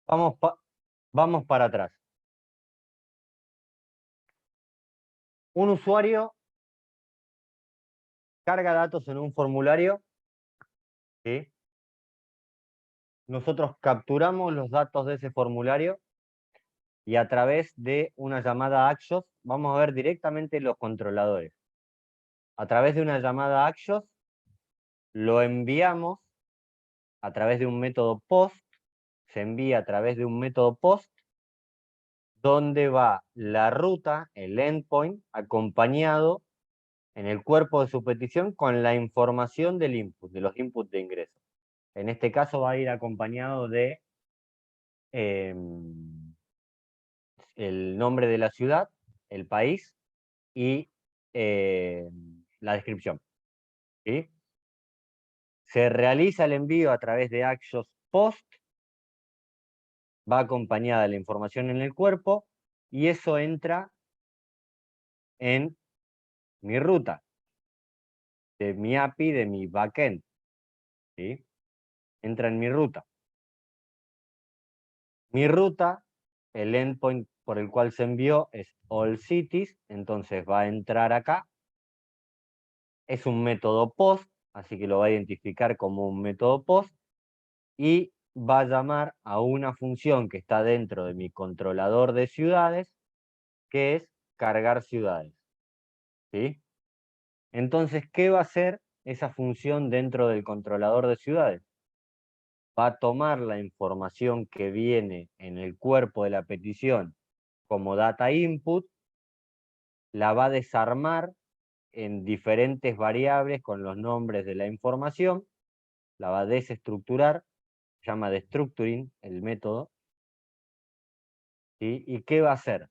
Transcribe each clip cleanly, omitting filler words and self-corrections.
Vamos, vamos para atrás. Un usuario carga datos en un formulario, ¿sí? Nosotros capturamos los datos de ese formulario y a través de una llamada Axios vamos a ver directamente los controladores. A través de una llamada Axios lo enviamos a través de un método POST, se envía a través de un método POST donde va la ruta, el endpoint, acompañado en el cuerpo de su petición con la información del input, de los inputs de ingreso. En este caso va a ir acompañado de el nombre de la ciudad, el país y la descripción. ¿Sí? Se realiza el envío a través de Axios Post, va acompañada de la información en el cuerpo y eso entra en mi ruta, de mi API, de mi backend. ¿Sí? Entra en mi ruta. Mi ruta, el endpoint por el cual se envió es all cities, entonces va a entrar acá. Es un método post, así que lo va a identificar como un método post y va a llamar a una función que está dentro de mi controlador de ciudades, que es cargar ciudades. ¿Sí? Entonces, ¿qué va a hacer esa función dentro del controlador de ciudades? Va a tomar la información que viene en el cuerpo de la petición como data input, la va a desarmar en diferentes variables con los nombres de la información, la va a desestructurar, se llama destructuring el método, ¿sí? ¿Y qué va a hacer?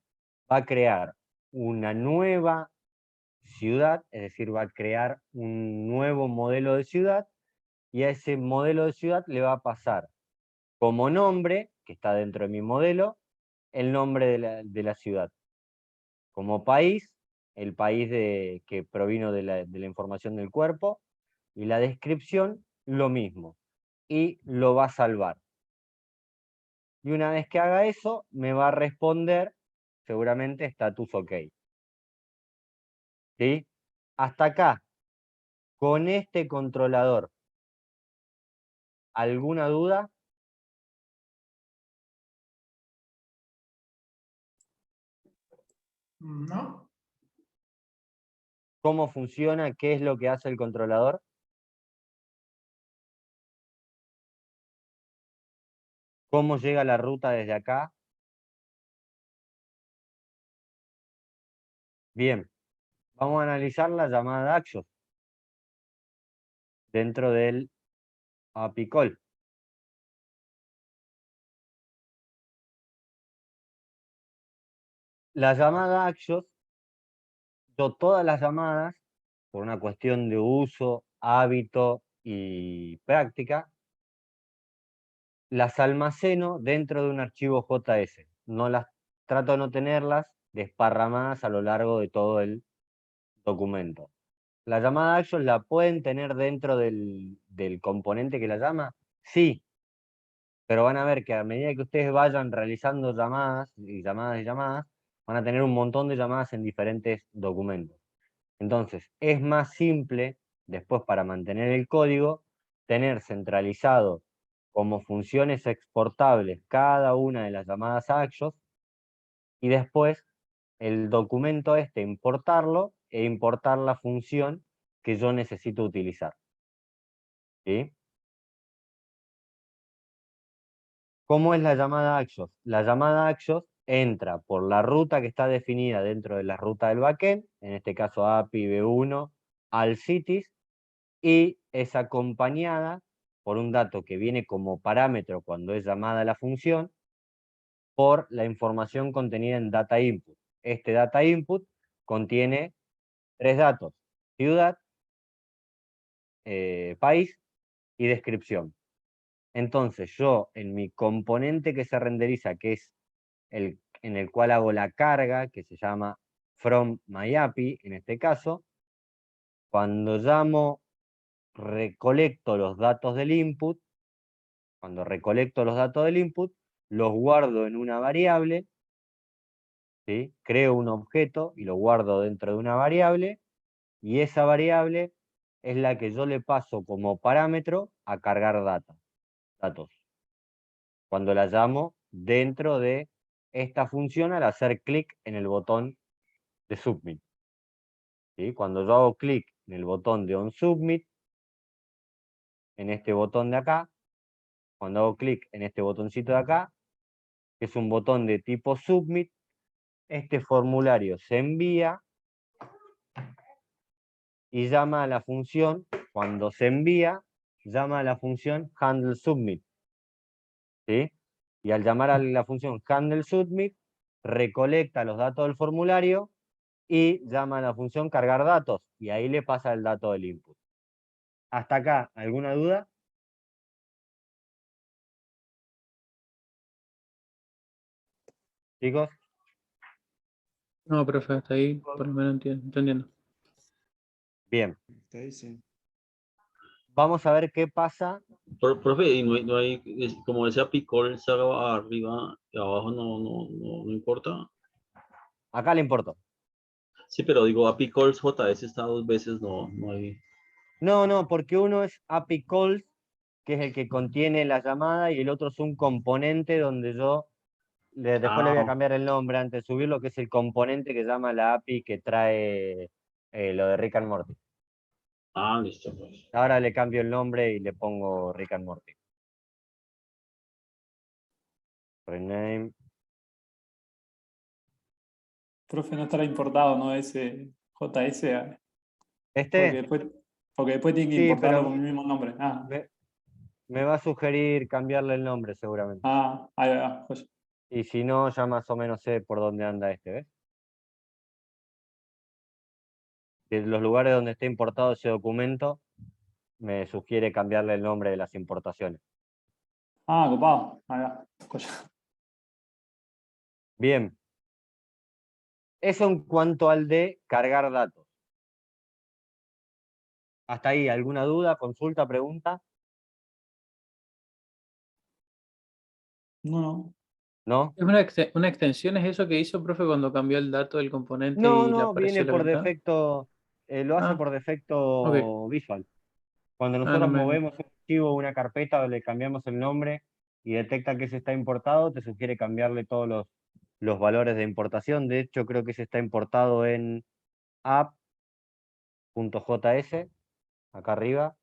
Va a crear una nueva ciudad, es decir, va a crear un nuevo modelo de ciudad y a ese modelo de ciudad le va a pasar como nombre, que está dentro de mi modelo, el nombre de la ciudad. Como país, el país que provino de la información del cuerpo, y la descripción, lo mismo. Y lo va a salvar. Y una vez que haga eso, me va a responder seguramente status OK. ¿Sí? Hasta acá, con este controlador, ¿alguna duda? No, ¿Cómo funciona? ¿Qué es lo que hace el controlador? ¿Cómo llega la ruta desde acá? Bien, vamos a analizar la llamada de Axios dentro del API call. La llamada Axios, yo todas las llamadas, por una cuestión de uso, hábito y práctica, las almaceno dentro de un archivo JS. No las trato de no tenerlas desparramadas a lo largo de todo el documento. ¿La llamada Axios la pueden tener dentro del componente que la llama? Sí, pero van a ver que a medida que ustedes vayan realizando llamadas y llamadas y llamadas, van a tener un montón de llamadas en diferentes documentos. Entonces, es más simple, después para mantener el código, tener centralizado como funciones exportables cada una de las llamadas a Axios y después el documento este importarlo e importar la función que yo necesito utilizar. ¿Sí? ¿Cómo es la llamada Axios? La llamada Axios entra por la ruta que está definida dentro de la ruta del backend, en este caso API B1 al cities, y es acompañada por un dato que viene como parámetro cuando es llamada la función, por la información contenida en data input. Este data input contiene tres datos: ciudad, país y descripción. Entonces yo en mi componente que se renderiza, que es en el cual hago la carga, que se llama from my API, en este caso, cuando llamo, recolecto los datos del input, cuando recolecto los datos del input, los guardo en una variable, ¿sí? Creo un objeto y lo guardo dentro de una variable, y esa variable es la que yo le paso como parámetro a cargar datos. Cuando la llamo dentro de esta función al hacer clic en el botón de Submit. ¿Sí? Cuando yo hago clic en el botón de OnSubmit, en este botón de acá, cuando hago clic en este botoncito de acá, que es un botón de tipo Submit, este formulario se envía y llama a la función, cuando se envía, llama a la función handleSubmit. ¿Sí? Y al llamar a la función handleSubmit, recolecta los datos del formulario y llama a la función cargar datos, y ahí le pasa el dato del input. ¿Hasta acá alguna duda? Chicos, No, profe, hasta ahí por lo menos entendiendo. bien. Ok, sí. Vamos a ver qué pasa. Profe, y no hay, como ese apicol está arriba y abajo no importa. Acá le importó. Sí, pero digo, apicols JS está dos veces, no hay. No, porque uno es API calls, que es el que contiene la llamada, y el otro es un componente donde yo después le voy a Ah, cambiar el nombre antes de subirlo, que es el componente que llama la API que trae lo de Rick and Morty. listo, pues. Ahora le cambio el nombre y le pongo Rick and Morty. Rename. Profe, no estará importado, ¿no? Ese JS, Este, porque después tiene que sí, importarlo pero con el mismo nombre. me, me va a sugerir cambiarle el nombre seguramente. Ahí va, joya. Y si no, ya más o menos sé por dónde anda este, ¿ves? De los lugares donde está importado ese documento, me sugiere cambiarle el nombre de las importaciones. Copado, ahí va, joya. Bien. Eso en cuanto al de cargar datos. Hasta ahí, ¿alguna duda, consulta, pregunta? No, ¿No? ¿Es una extensión? ¿Es eso que hizo, profe, cuando cambió el dato del componente y le No, apareció viene la por ventana? defecto, lo hace Ah, por ok. defecto Visual. Cuando Ah, no nosotros me. movemos un archivo o una carpeta o le cambiamos el nombre y detecta que ese está importado, te sugiere cambiarle todos los valores de importación. De hecho, creo que ese está importado en app.js, acá arriba,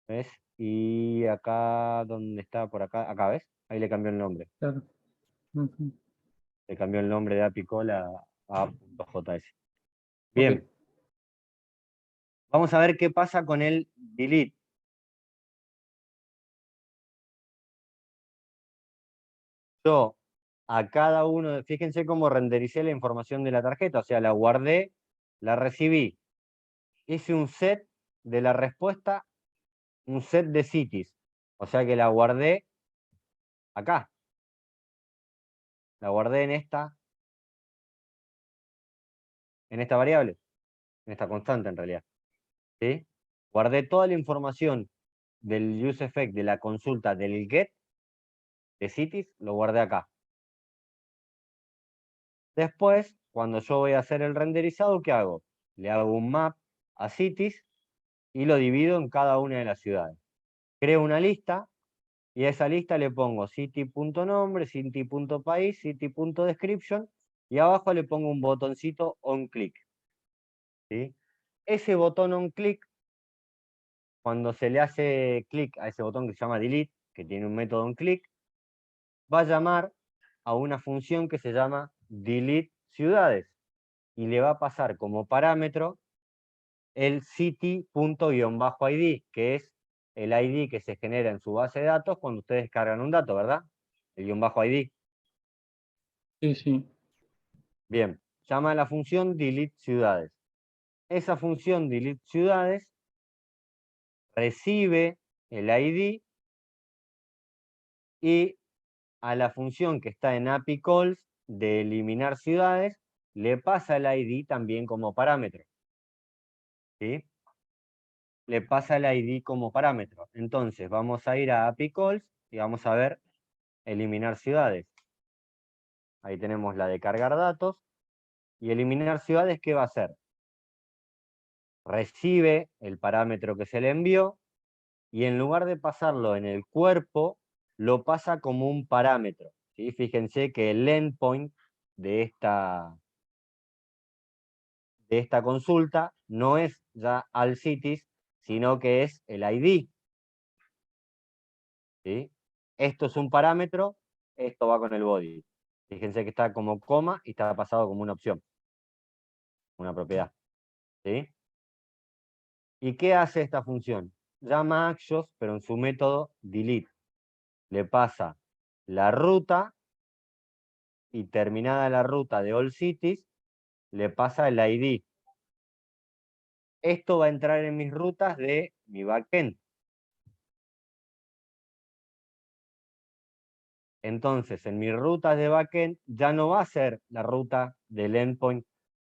¿ves? Y acá, ¿dónde está? Por acá, acá, ¿ves? Ahí le cambió el nombre. Claro. Ujú. Le cambió el nombre de apicol a app.js. Ok. Bien. Vamos a ver qué pasa con el delete. Yo a cada uno, fíjense cómo rendericé la información de la tarjeta, o sea, la guardé, la recibí, hice un set de la respuesta, un set de cities, o sea que la guardé acá, la guardé en esta variable, en esta constante en realidad, ¿sí? Guardé toda la información del useEffect de la consulta del get de cities, lo guardé acá. Después, cuando yo voy a hacer el renderizado, ¿qué hago? Le hago un map a cities y lo divido en cada una de las ciudades. Creo una lista y a esa lista le pongo city.nombre, city.país, city.description y abajo le pongo un botoncito onClick. ¿Sí? Ese botón onClick, cuando se le hace clic a ese botón que se llama delete, que tiene un método onClick, va a llamar a una función que se llama delete ciudades y le va a pasar como parámetro el city.id, que es el ID que se genera en su base de datos cuando ustedes cargan un dato, ¿verdad? El _ID. Sí, sí. Bien, llama a la función delete ciudades. Esa función delete ciudades recibe el ID y a la función que está en API calls de eliminar ciudades le pasa el ID también como parámetro. ¿Sí? Le pasa el ID como parámetro. Entonces vamos a ir a API calls y vamos a ver eliminar ciudades. Ahí tenemos la de cargar datos. Y eliminar ciudades, ¿qué va a hacer? Recibe el parámetro que se le envió y en lugar de pasarlo en el cuerpo, lo pasa como un parámetro. ¿Sí? Fíjense que el endpoint de esta consulta no es ya all cities, sino que es el ID. ¿Sí? Esto es un parámetro, esto va con el body. Fíjense que está como coma y está pasado como una opción, una propiedad. ¿Sí? ¿Y qué hace esta función? Llama a Axios, pero en su método delete. Le pasa la ruta y terminada la ruta de all cities, le pasa el ID. Esto va a entrar en mis rutas de mi backend. Entonces, en mis rutas de backend ya no va a ser la ruta del endpoint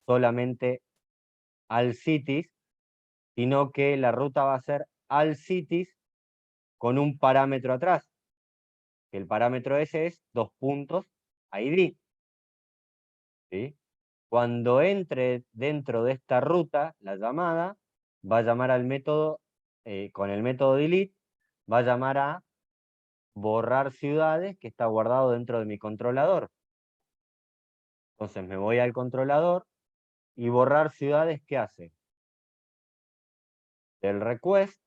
solamente all cities, sino que la ruta va a ser all cities con un parámetro atrás. El parámetro ese es $ID. ¿Sí? Cuando entre dentro de esta ruta, la llamada va a llamar al método, con el método delete, va a llamar a borrar ciudades que está guardado dentro de mi controlador. Entonces me voy al controlador y borrar ciudades, ¿qué hace? El request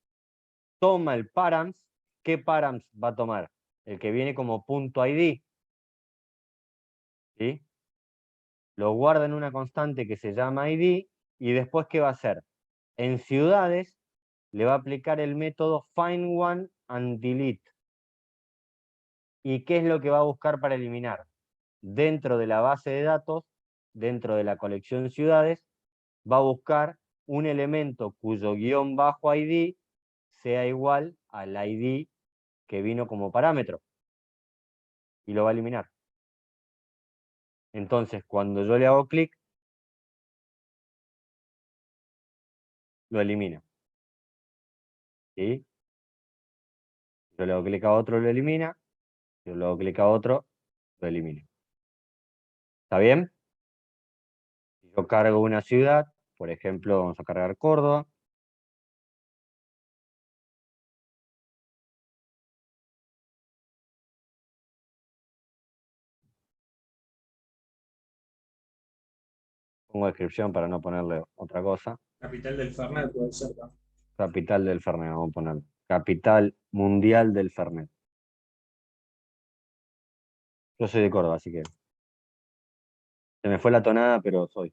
toma el params. ¿Qué params va a tomar? El que viene como .id. ¿Sí? Lo guarda en una constante que se llama id y después, ¿qué va a hacer? En ciudades le va a aplicar el método find one and delete. ¿Y qué es lo que va a buscar para eliminar? Dentro de la base de datos, dentro de la colección ciudades, va a buscar un elemento cuyo guión bajo ID sea igual al ID que vino como parámetro. Y lo va a eliminar. Entonces, cuando yo le hago clic, lo elimina. ¿Sí? Yo le hago clic a otro, lo elimina. Yo le hago clic a otro, lo elimina. ¿Está bien? Si yo cargo una ciudad, por ejemplo, vamos a cargar Córdoba. Pongo descripción para no ponerle otra cosa. Capital del Fernet puede ser, ¿no? Capital del Fernet, vamos a poner. Capital mundial del Fernet. Yo soy de Córdoba, así que se me fue la tonada, pero soy.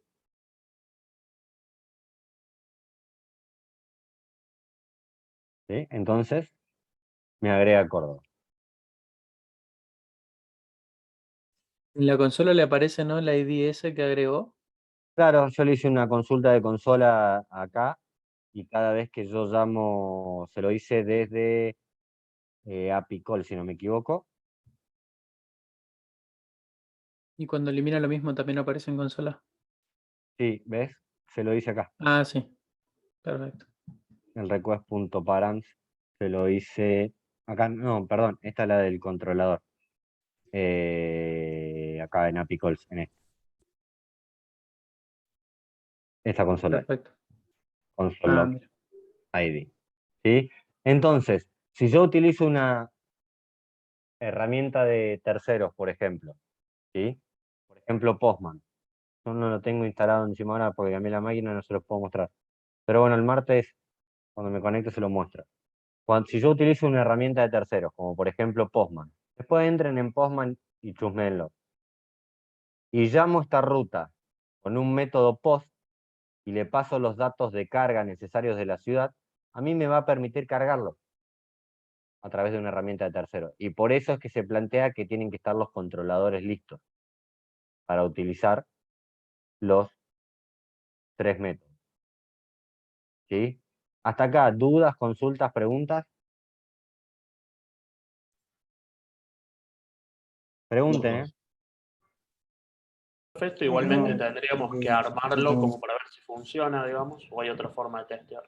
¿Sí? Entonces, me agrega Córdoba. En la consola le aparece, ¿no? La ID ese que agregó. Claro, yo le hice una consulta de consola acá y cada vez que yo llamo, se lo hice desde API Call, si no me equivoco. Y cuando elimina lo mismo también aparece en consola. Sí, ¿ves? Se lo hice acá. Ah, sí. Perfecto. El request.params se lo hice acá. No, perdón, esta es la del controlador. Acá en API Calls, en esta consola. Perfecto. Console Ah, Log mira. ID. ¿Sí? Entonces, si yo utilizo una herramienta de terceros, por ejemplo, ¿sí? Por ejemplo, Postman. Yo no lo tengo instalado encima ahora porque cambié la máquina, no se los puedo mostrar. Pero bueno, el martes, cuando me conecte, se lo muestro. Si yo utilizo una herramienta de terceros, como por ejemplo Postman, después entren en Postman y chusmenlo. Y llamo esta ruta con un método post y le paso los datos de carga necesarios de la ciudad, a mí me va a permitir cargarlo a través de una herramienta de terceros. Y por eso es que se plantea que tienen que estar los controladores listos para utilizar los 3 métodos. ¿Sí? Hasta acá, dudas, consultas, preguntas. Pregunten, ¿eh? Perfecto, igualmente tendríamos que armarlo como para ver si funciona, digamos, o hay otra forma de testear.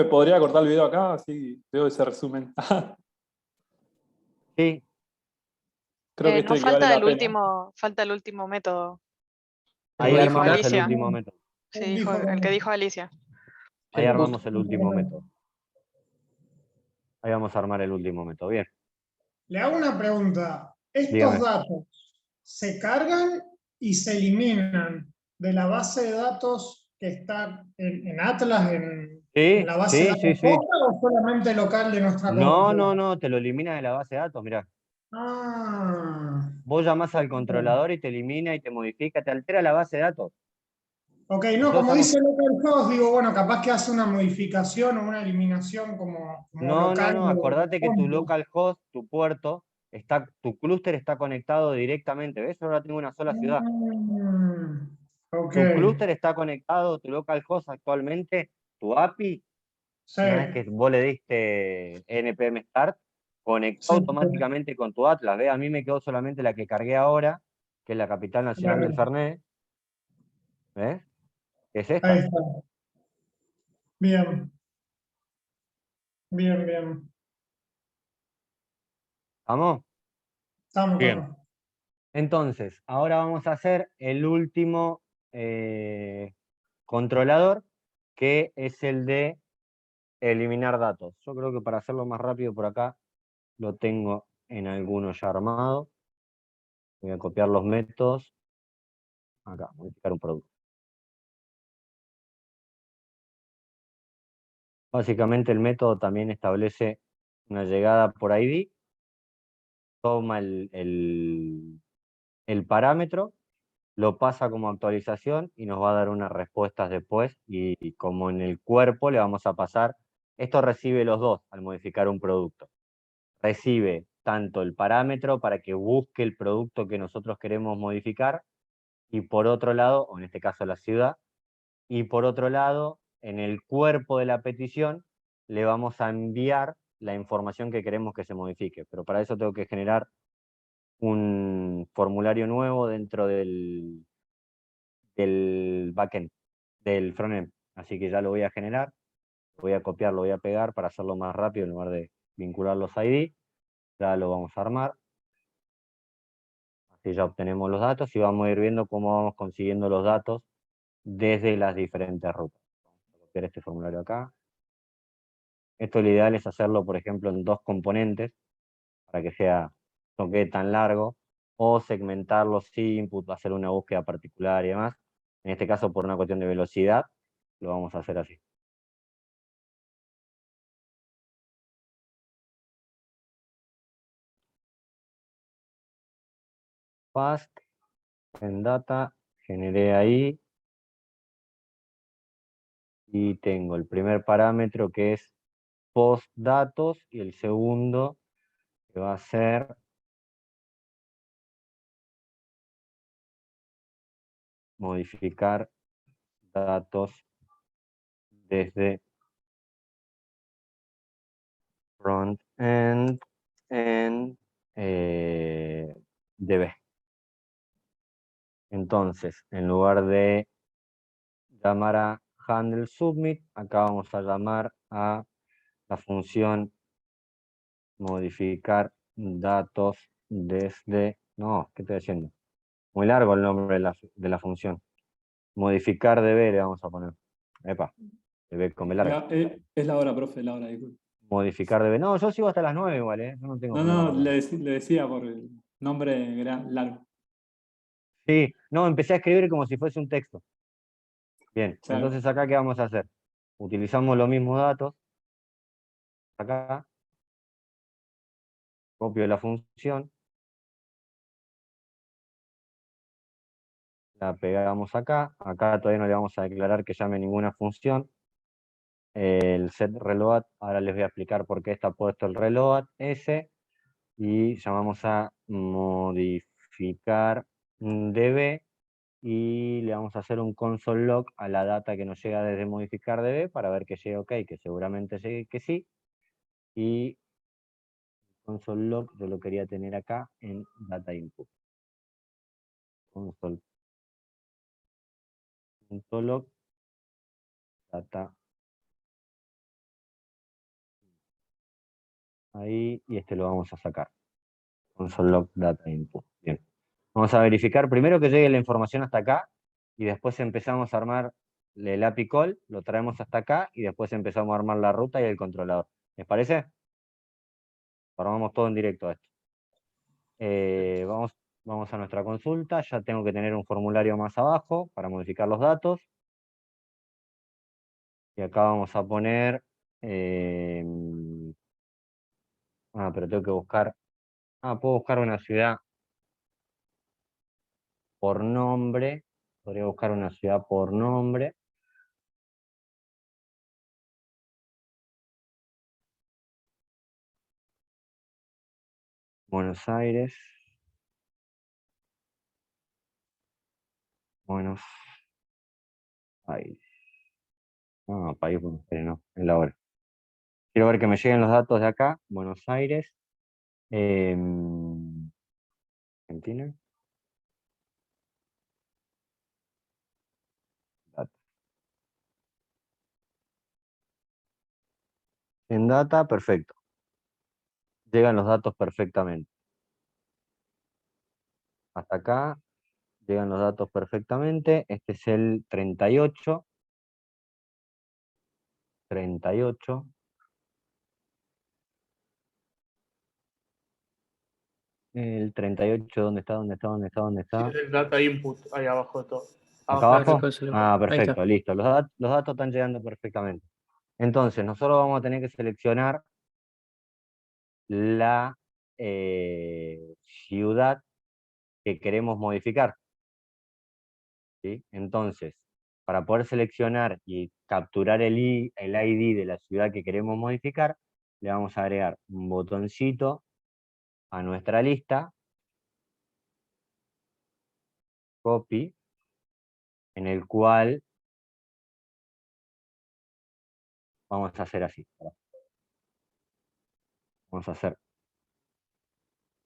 ¿Podría cortar el video acá? Así veo ese resumen. Sí, Creo que No este es el que falta vale el la pena. falta el último método. Ahí Dijo armamos el Alicia. último método. Sí, el que dijo Alicia. Ahí El armamos put. el último método. Ahí vamos a armar el último método. Bien, Le hago una pregunta. ¿Estos dígame. datos se cargan y se eliminan de la base de datos que está en Atlas, en Sí, la base de sí, datos sí, sí. posta o solamente local de nuestra No, computadora? no, te lo elimina de la base de datos, mirá. Ah, Vos llamás al controlador y te elimina y te modifica, te altera la base de datos. ok, no, Nosotros como estamos... dice localhost, digo, bueno, capaz que hace una modificación o una eliminación como No, local. acordate que tu localhost, tu puerto, tu clúster está conectado directamente. ¿Ves? Ahora tengo una sola ciudad. Ok, Tu clúster está conectado, tu localhost actualmente, tu API, sí, una vez que vos le diste npm start, conectó sí, automáticamente con tu Atlas. ¿Ves? A mí me quedó solamente la que cargué ahora, que es la capital nacional del Fernet. ¿Ves? Que es ahí esta. está. Bien, bien, bien. ¿Vamos? Estamos, Bien. estamos. Entonces, ahora vamos a hacer el último controlador, que es el de eliminar datos. Yo creo que para hacerlo más rápido por acá, lo tengo en alguno ya armado. Voy a copiar los métodos. Acá, modificar un producto. Básicamente el método también establece una llegada por ID, toma el parámetro, lo pasa como actualización y nos va a dar unas respuestas después, y como en el cuerpo le vamos a pasar, esto recibe los dos al modificar un producto. Recibe tanto el parámetro para que busque el producto que nosotros queremos modificar, y por otro lado, o en este caso la ciudad, y por otro lado, en el cuerpo de la petición le vamos a enviar la información que queremos que se modifique. Pero para eso tengo que generar un formulario nuevo dentro del backend, del frontend. Así que ya lo voy a generar, lo voy a copiar, lo voy a pegar para hacerlo más rápido en lugar de vincular los ID. Ya lo vamos a armar. Así ya obtenemos los datos y vamos a ir viendo cómo vamos consiguiendo los datos desde las diferentes rutas. Vamos a copiar este formulario acá. Esto lo ideal es hacerlo, por ejemplo, en 2 componentes, para que no quede tan largo, o segmentar los inputs, hacer una búsqueda particular y demás. En este caso, por una cuestión de velocidad, lo vamos a hacer así. Fast, en data, generé ahí, y tengo el primer parámetro que es post datos, y el segundo que va a ser modificar datos desde front-end en DB. Entonces, en lugar de llamar a handle submit, acá vamos a llamar a la función modificar datos desde... No, ¿qué estoy haciendo? Muy largo el nombre de la función. Modificar DB le vamos a poner. Epa, DB con B larga. Es la hora, profe, la hora, disculpe. Modificar DB. No, yo sigo hasta las 9 igual, ¿eh? Yo no tengo No, problema no, con eso. le decía por el nombre largo. Sí, no, empecé a escribir como si fuese un texto. Bien, Claro. entonces acá, ¿qué vamos a hacer? Utilizamos los mismos datos. Acá, copio la función, la pegamos acá. Acá todavía no le vamos a declarar que llame ninguna función. El set reload, ahora les voy a explicar por qué está puesto el reload ese. Y llamamos a modificar db, y le vamos a hacer un console log a la data que nos llega desde modificar db para ver que llegue ok, que seguramente llegue que sí. Y console log yo lo quería tener acá en data input. Console.log data. Ahí, y este lo vamos a sacar. console log data input. Bien. Vamos a verificar primero que llegue la información hasta acá y después empezamos a armar el API call, lo traemos hasta acá y después empezamos a armar la ruta y el controlador. ¿Les parece? Formamos todo en directo a esto. Vamos a nuestra consulta, ya tengo que tener un formulario más abajo para modificar los datos. Y acá vamos a poner... pero tengo que buscar... puedo buscar una ciudad por nombre. Podría buscar una ciudad por nombre. Buenos Aires. Buenos Aires. País Buenos Aires, no, es la hora. Quiero ver que me lleguen los datos de acá. Buenos Aires. Argentina. Datos. En data, perfecto. Llegan los datos perfectamente. Hasta acá llegan los datos perfectamente. Este es el 38. 38. El 38, ¿dónde está? ¿Dónde está? ¿Dónde está? ¿Dónde está? Es el data input ahí abajo de todo. ¿Acá Abajo. abajo? console log. Ahí Perfecto, está. listo. Los datos están llegando perfectamente. Entonces, nosotros vamos a tener que seleccionar la ciudad que queremos modificar. ¿Sí? Entonces, para poder seleccionar y capturar el ID de la ciudad que queremos modificar, le vamos a agregar un botoncito a nuestra lista, copy, en el cual vamos a hacer así. Vamos a hacer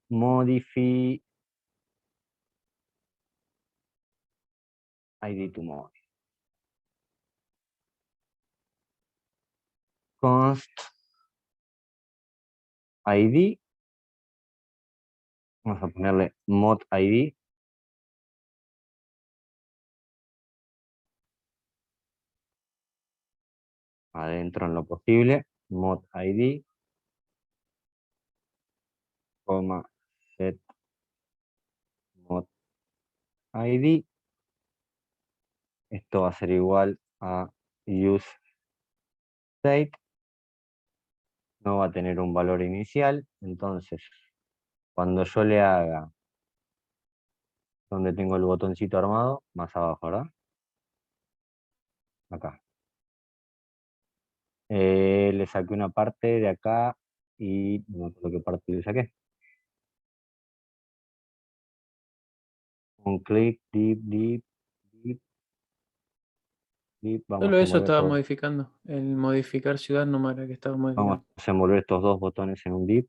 modify ID to modify. Const ID. Vamos a ponerle mod ID. Adentro en lo posible. Mod ID. Set mod ID. Esto va a ser igual a use state. No va a tener un valor inicial. Entonces, cuando yo le haga, donde tengo el botoncito armado, más abajo, ¿verdad? Acá. Le saqué una parte de acá y no me acuerdo qué parte le saqué. Un clic, deep, deep, deep, deep. Vamos Solo a eso envolver estaba todo. modificando. El modificar ciudad no era que estaba modificando. Vamos a envolver estos dos botones en un div.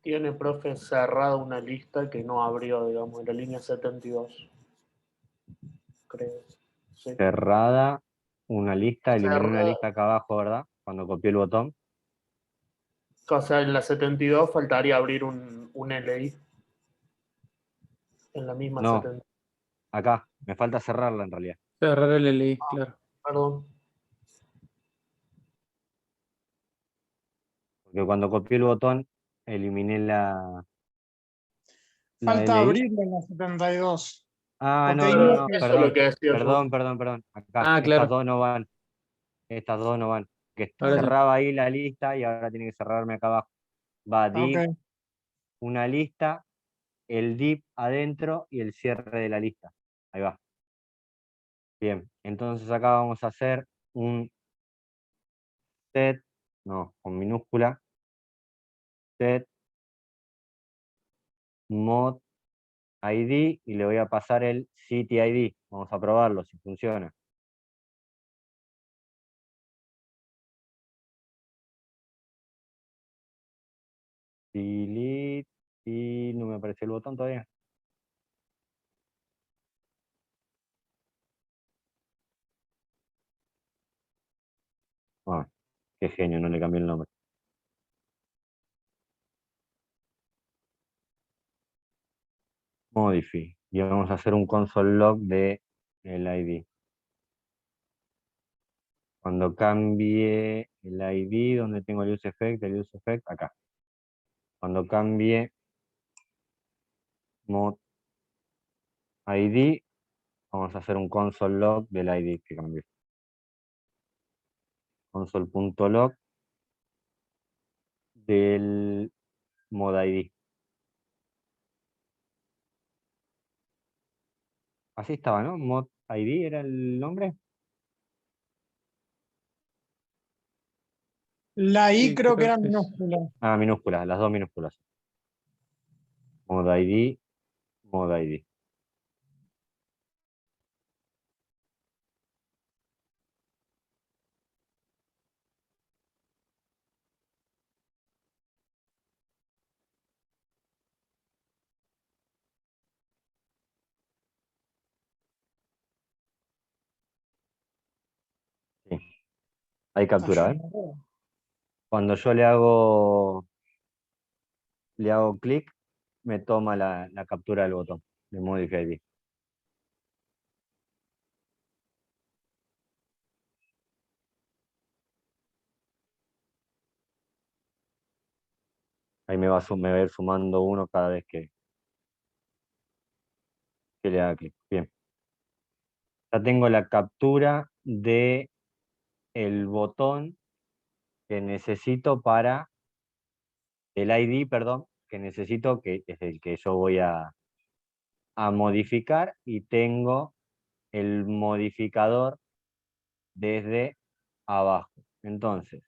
Tiene, profe, cerrada una lista que no abrió, digamos, en la línea 72. Creo. Sí. Cerrada una lista, eliminé una Cerrada. lista acá abajo, ¿verdad? Cuando copié el botón. O sea, en la 72 faltaría abrir un LI. En la misma No, 72. acá. Me falta cerrarla en realidad. Cerrar el LI, claro. Perdón. Porque cuando copié el botón, eliminé la Falta LI. abrirlo en la 72. Porque No, ahí no, no no, te- Eso es lo que decía yo. perdón. Acá, estas Claro. dos no van. Estas dos no van. Que Ahora sí. cerraba ahí la lista y ahora tiene que cerrarme acá abajo. Va div, Ok. una lista, el div adentro y el cierre de la lista. Ahí va. Bien, entonces acá vamos a hacer un set, no, con minúscula, set mod ID y le voy a pasar el city ID. Vamos a probarlo si funciona. Delete y no me apareció el botón todavía. Qué genio, no le cambié el nombre. modify. Y vamos a hacer un console log de el ID. Cuando cambie el ID, donde tengo el use effect, acá. Cuando cambie mod ID, vamos a hacer un console log del ID que cambió. Console.log del mod ID. Así estaba, ¿no? Mod ID era el nombre. La I Sí, creo que creo era que es. minúscula. Ah, minúsculas, las dos minúsculas. Mod ID, mod ID. Sí. Hay captura, ¿eh? Cuando yo le hago clic, me toma la captura del botón de Modify ID. Ahí me va a ir sumando uno cada vez que le haga clic. Bien. Ya tengo la captura de el botón que necesito para el ID, perdón, que necesito, que es el que yo voy a modificar, y tengo el modificador desde abajo. Entonces,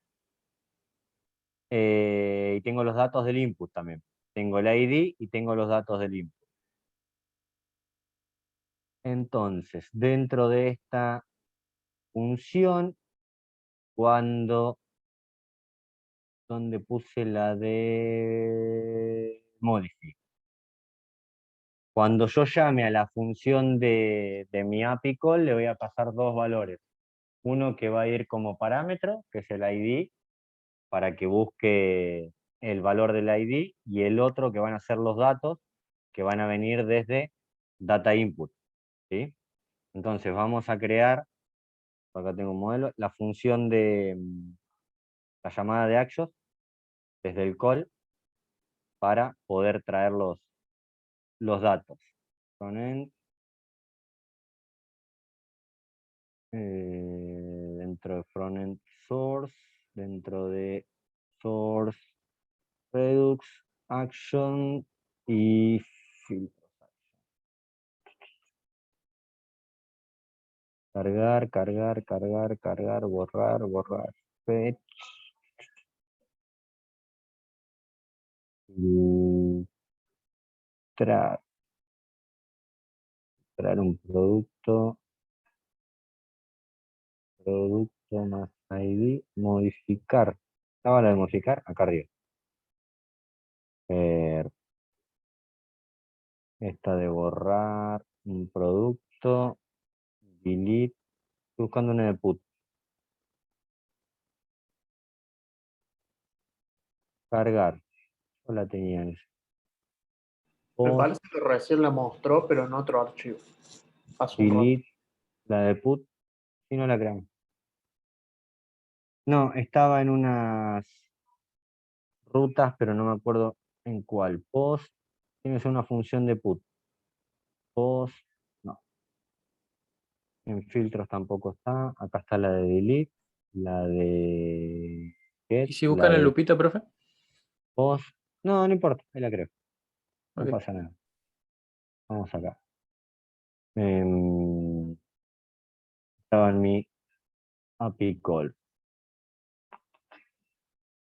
y tengo los datos del input también. Tengo el ID y tengo los datos del input. Entonces, dentro de esta función, donde puse la de modify. Cuando yo llame a la función de mi API call, le voy a pasar dos valores. Uno que va a ir como parámetro, que es el ID, para que busque el valor del ID, y el otro que van a ser los datos, que van a venir desde data input. ¿Sí? Entonces vamos a crear, acá tengo un modelo, la función de la llamada de Axios desde el call para poder traer los datos. Frontend, dentro de frontend source, dentro de source redux action y filtros. Cargar, cargar, cargar, cargar, borrar, borrar. Fetch. Traer un producto más ID, modificar. ¿Estaba la de modificar? Acá arriba. Esta de borrar un producto, delete, estoy buscando una de put. Cargar, yo la tenía en ese. Me Post, parece que recién la mostró, pero en otro archivo. Hace un rato. delete, la de put, si no la creamos. No, estaba en unas rutas, pero no me acuerdo en cuál. Post, tienes una función de put. Post, no. En filtros tampoco está. Acá está la de delete, la de get, ¿Y si la buscan en de lupita, profe? post. No, no importa, ahí la creo. No Ok. pasa nada. Vamos acá. Estaba en mi API call.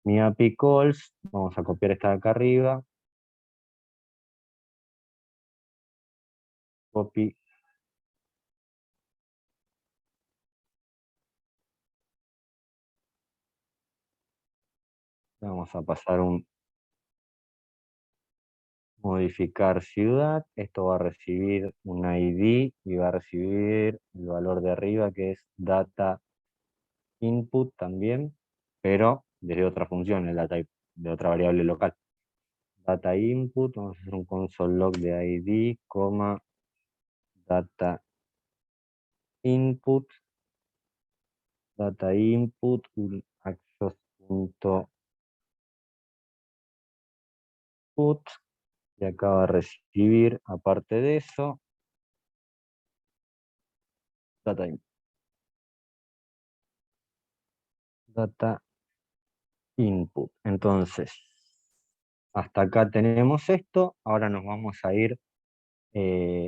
Mi API calls, vamos a copiar esta de acá arriba. Copy. Vamos a pasar un modificar ciudad. Esto va a recibir un ID y va a recibir el valor de arriba, que es data input también, pero desde otra función, el data de otra variable local. data input, vamos a hacer un console log de ID, data input, un axos.put, y acaba de recibir, aparte de eso, data input. Data input. Entonces, hasta acá tenemos esto. Ahora nos vamos a ir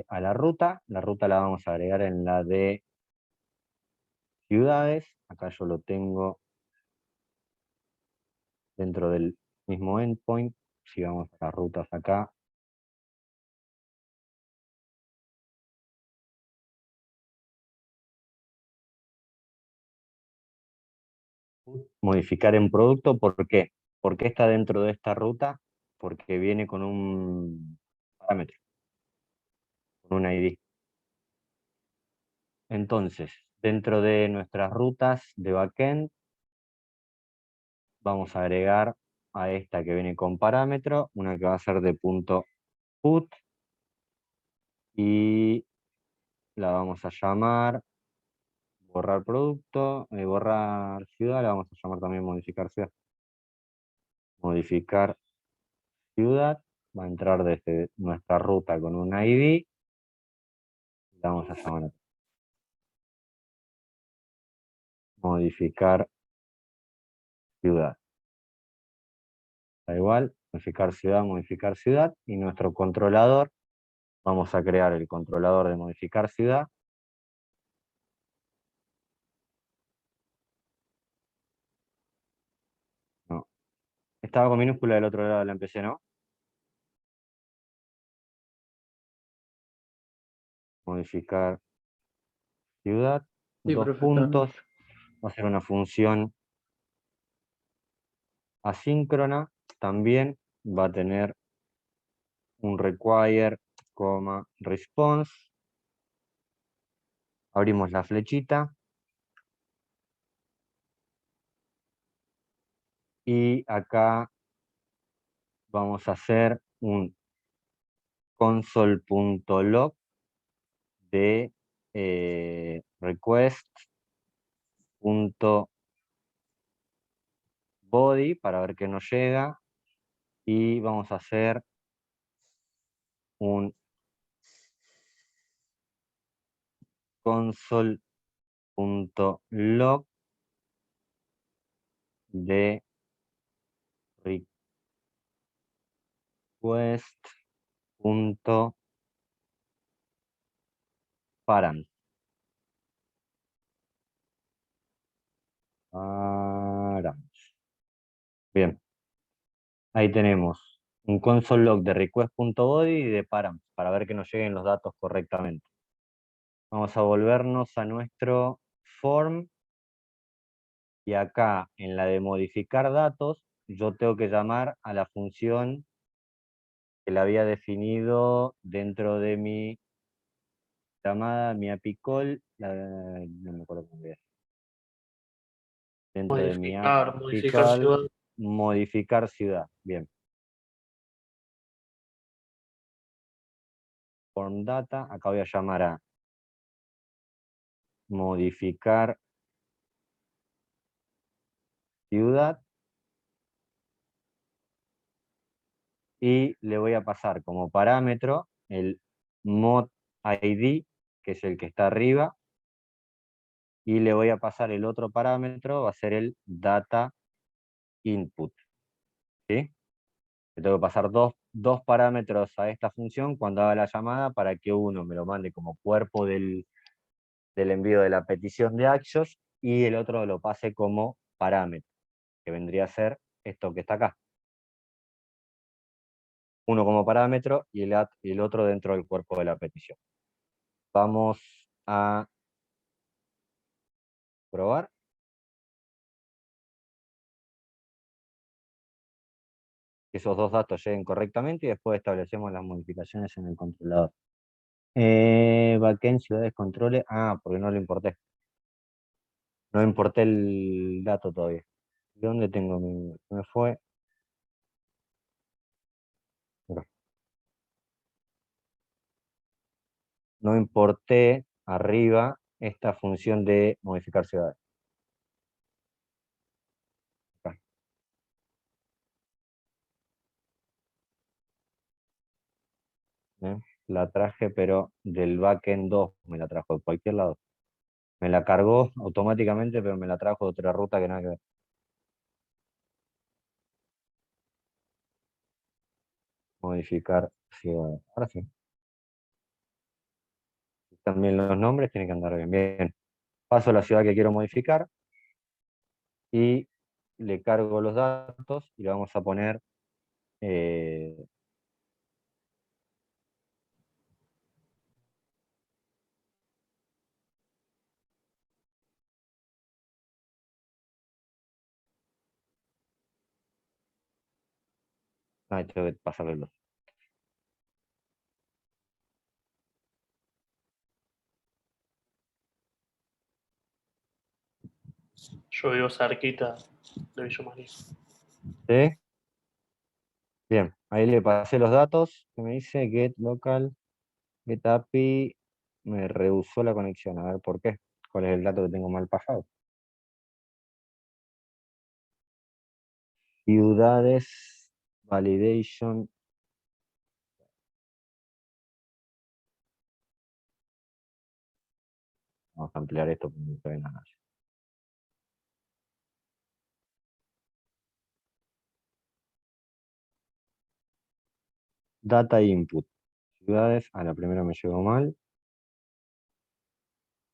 a la ruta. La ruta la vamos a agregar en la de ciudades. Acá yo lo tengo dentro del mismo endpoint. Si vamos a las rutas acá. Modificar en producto, ¿por qué? ¿Por qué está dentro de esta ruta? Porque viene con un parámetro, con un ID. Entonces, dentro de nuestras rutas de backend, vamos a agregar a esta que viene con parámetro, una que va a ser de punto put, y la vamos a llamar borrar producto, borrar ciudad, la vamos a llamar también modificar ciudad. Modificar ciudad, va a entrar desde nuestra ruta con un ID, la vamos a llamar modificar ciudad. Da igual, modificar ciudad, y nuestro controlador, vamos a crear el controlador de modificar ciudad. No, estaba con minúscula del otro lado de la empecé, ¿no? Modificar ciudad, Sí, dos profe, está bien. puntos, va a ser una función asíncrona, también va a tener un require, response, abrimos la flechita, y acá vamos a hacer un console.log de request.body para ver qué nos llega, y vamos a hacer un console.log de request.params. Bien, ahí tenemos un console log de request.body y de params para ver que nos lleguen los datos correctamente. Vamos a volvernos a nuestro form, y acá en la de modificar datos yo tengo que llamar a la función que la había definido dentro de mi llamada, mi API call, no me acuerdo cómo es. Dentro de mi Modificar API ciudad. call, modificar ciudad. Bien. Form data, acá voy a llamar a modificar ciudad, y le voy a pasar como parámetro el mod ID, que es el que está arriba, y le voy a pasar el otro parámetro, va a ser el data input. ¿Sí? Le tengo que pasar dos parámetros a esta función cuando haga la llamada, para que uno me lo mande como cuerpo del envío de la petición de Axios, y el otro lo pase como parámetro, que vendría a ser esto que está acá. Uno como parámetro y el otro dentro del cuerpo de la petición. Vamos a probar. Que esos dos datos lleguen correctamente, y después establecemos las modificaciones en el controlador. Backend, ciudades, controles. Ah, porque no lo importé. No importé el dato todavía. ¿De dónde tengo mi...? Me fue. no importé arriba esta función de modificar ciudades. Acá. La traje, pero del backend 2 me la trajo de cualquier lado. Me la cargó automáticamente, pero me la trajo de otra ruta que nada que ver. Modificar ciudades. Ahora sí. También los nombres tienen que andar bien. Bien. Paso a la ciudad que quiero modificar y le cargo los datos y le vamos a poner tengo que pasarle los. Yo vivo cerquita de Villa María. ¿Sí? Bien, ahí le pasé los datos que me dice get local, get API, me rehusó la conexión. A ver por qué. ¿Cuál es el dato que tengo mal pasado? Ciudades, validation. Vamos a ampliar esto porque no se ve nada. Data input. Ciudades, a la primera me llegó mal.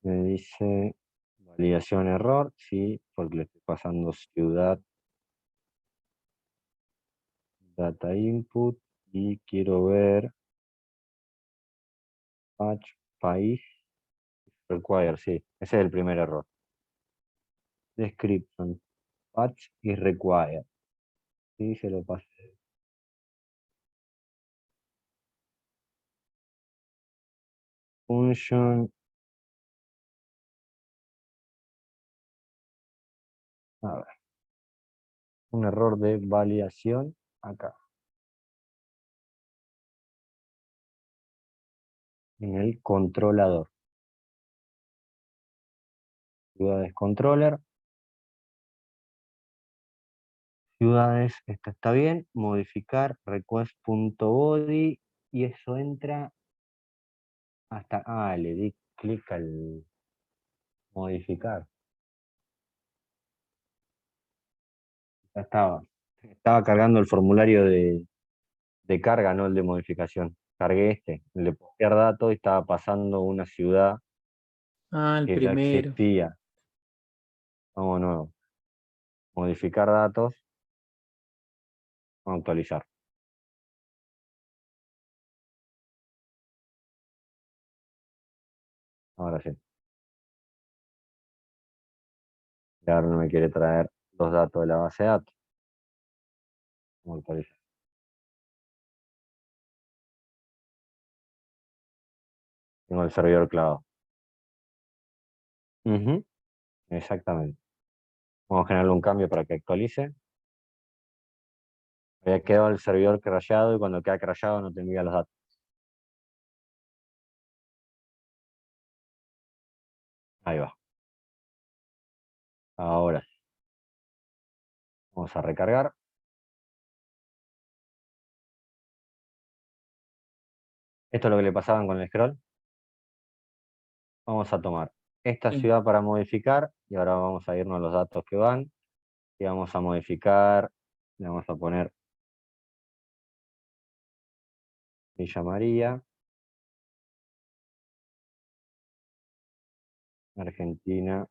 Me dice validación error, sí, porque le estoy pasando ciudad, data input, y quiero ver patch, país, require, sí, ese es el primer error. Description, patch y require. Sí, se lo pasé. Function. A ver. Un error de validación acá. En el controlador. Ciudades controller. Ciudades, esta está bien. Modificar request.body. Y eso entra hasta. Ah, le di clic al modificar. Ya estaba. Estaba cargando el formulario de carga, no el de modificación. Cargué este, el de postear datos, y estaba pasando una ciudad Ah, el que ya primero. existía. Vamos de nuevo. Modificar datos. Vamos a actualizar. Ahora sí. Y ahora no me quiere traer los datos de la base de datos. Vamos a actualizar. Tengo el servidor clavado. Ujú, exactamente. Vamos a generarle un cambio para que actualice. Había quedado el servidor crashado y cuando queda crashado no te envía los datos. Ahí va. Ahora sí. Vamos a recargar. Esto es lo que le pasaban con el scroll. Vamos a tomar esta Sí. ciudad para modificar y ahora vamos a irnos a los datos que van y vamos a modificar. Le vamos a poner Villa María, Argentina,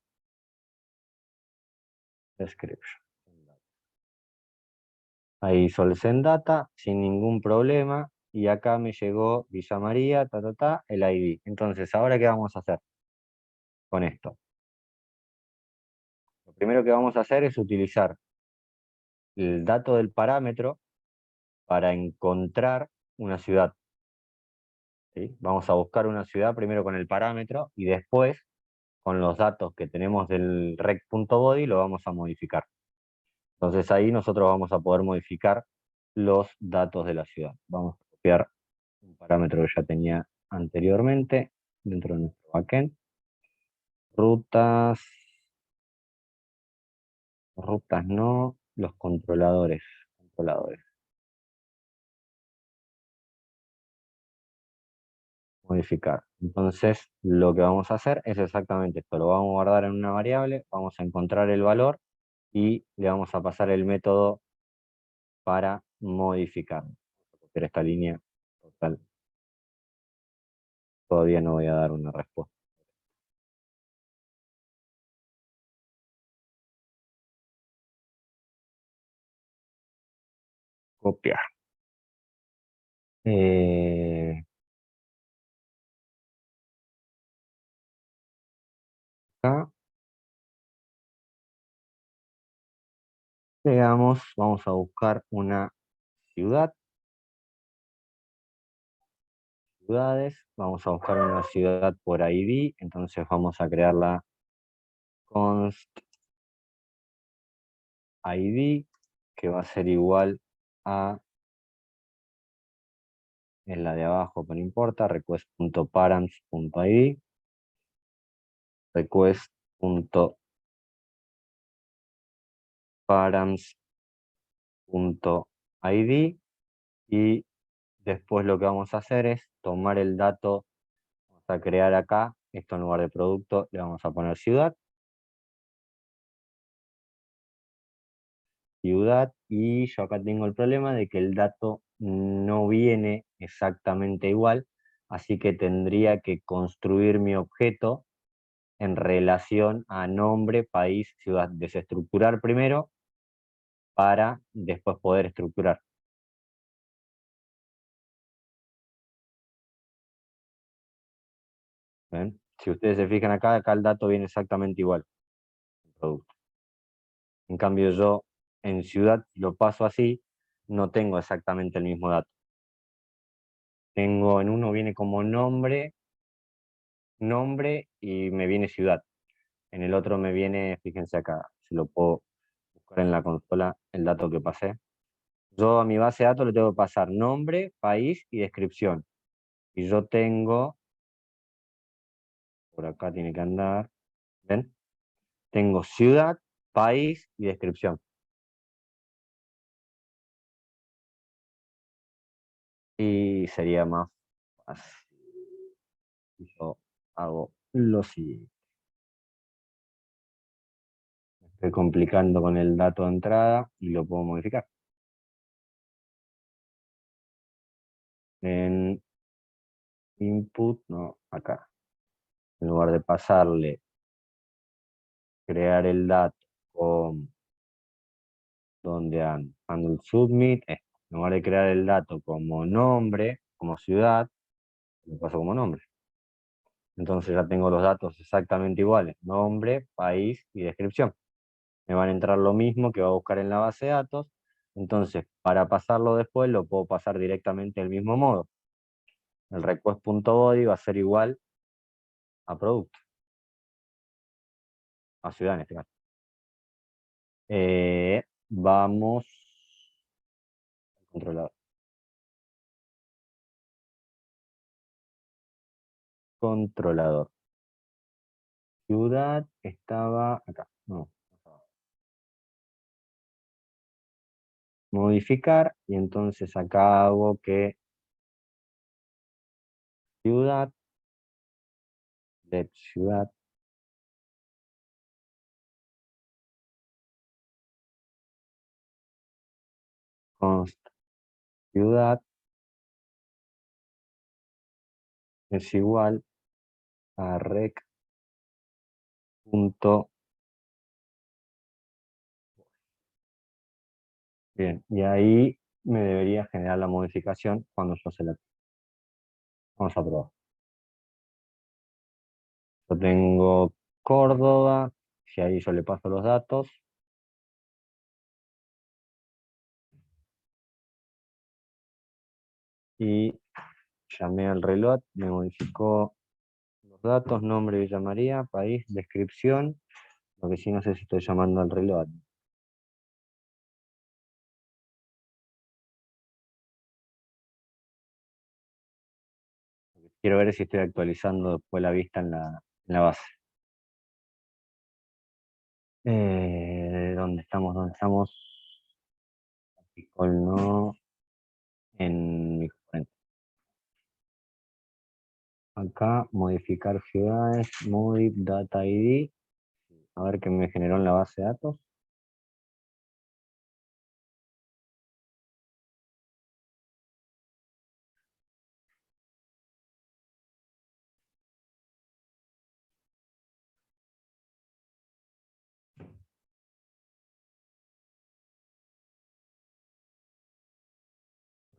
description. Ahí hizo el send data sin ningún problema y acá me llegó Villa María, el ID. Entonces, ¿ahora qué vamos a hacer con esto? Lo primero que vamos a hacer es utilizar el dato del parámetro para encontrar una ciudad. ¿Sí? Vamos a buscar una ciudad primero con el parámetro y después, con los datos que tenemos del rec.body, lo vamos a modificar. Entonces ahí nosotros vamos a poder modificar los datos de la ciudad. Vamos a copiar un parámetro que ya tenía anteriormente. dentro de nuestro backend. Rutas no, los controladores. Modificar. Entonces, lo que vamos a hacer es exactamente esto. Lo vamos a guardar en una variable, vamos a encontrar el valor y le vamos a pasar el método para modificar. Pero esta línea total. Todavía no voy a dar una respuesta. Copiar. Acá. Llegamos, vamos a buscar una ciudad. Ciudades, vamos a buscar una ciudad por ID, entonces vamos a crear la const ID, que va a ser igual a, en la de abajo, pero no importa, request.params.id, request.params.id, y después lo que vamos a hacer es tomar el dato, vamos a crear acá, esto en lugar de producto, le vamos a poner ciudad, y yo acá tengo el problema de que el dato no viene exactamente igual, así que tendría que construir mi objeto en relación a nombre, país, ciudad. Desestructurar primero para después poder estructurar. ¿Ven? Si ustedes se fijan acá el dato viene exactamente igual. Producto. En cambio yo en ciudad lo paso así, no tengo exactamente el mismo dato. Tengo, en uno viene como nombre y me viene ciudad. En el otro me viene, fíjense acá, si lo puedo buscar en la consola, el dato que pasé. Yo a mi base de datos le tengo que pasar nombre, país y descripción. Y yo tengo, por acá tiene que andar, ¿ven? Tengo ciudad, país y descripción. Y sería más fácil. Yo hago lo siguiente. Me estoy complicando con el dato de entrada y lo puedo modificar. En input, no, acá. En lugar de pasarle, crear el dato con donde ando el submit, en lugar de crear el dato como nombre, como ciudad, lo paso como nombre. Entonces ya tengo los datos exactamente iguales, nombre, país y descripción. Me van a entrar lo mismo que va a buscar en la base de datos, entonces para pasarlo después lo puedo pasar directamente del mismo modo. El request.body va a ser igual a producto, a ciudad en este caso. Vamos al controlador. Controlador. Ciudad estaba acá, no. Modificar, y entonces acá hago que ciudad, de ciudad, const ciudad es igual a rec punto. Bien, y ahí me debería generar la modificación cuando yo se la... Vamos a probar. Yo tengo Córdoba, si ahí yo le paso los datos. Y llamé al reloj, me modificó los datos, nombre Villa María, país, descripción. Lo que sí no sé si estoy llamando al reloj. Quiero ver si estoy actualizando después la vista en la base. ¿Dónde estamos? ¿Dónde estamos? Picol no. En mi componente. Acá, modificar ciudades, modif data ID. A ver qué me generó en la base de datos.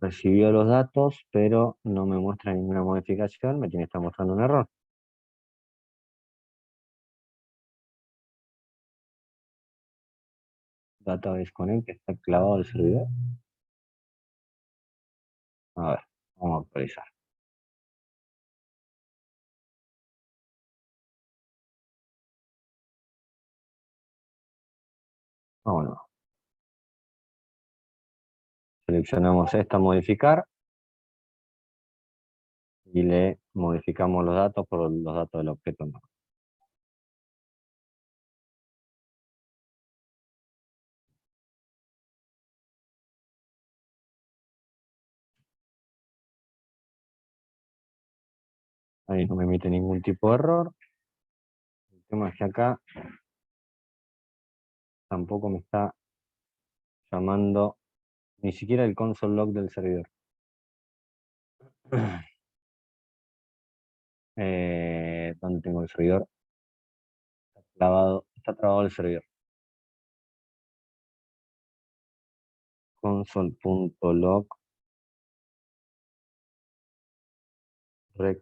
Recibió los datos, pero no me muestra ninguna modificación, me tiene que estar mostrando un error. Data disconnect, está clavado el servidor. A ver, vamos a actualizar. Vámonos. Seleccionamos esta, modificar, y le modificamos los datos por los datos del objeto. Ahí no me emite ningún tipo de error. El tema es que acá tampoco me está llamando ni siquiera el console log del servidor. ¿Dónde tengo el servidor? Está trabado el servidor. Console.log rec.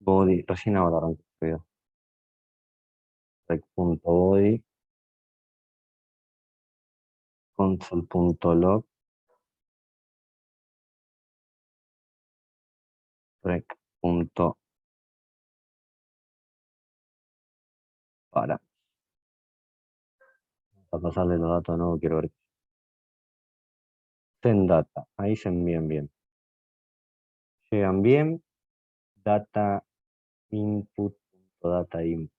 Body, recién ahora arrancó el servidor. Rec.body console.log rec.para. A pasarle los datos de nuevo, quiero ver. Send data, ahí se envían bien. Llegan bien. Data input, data input.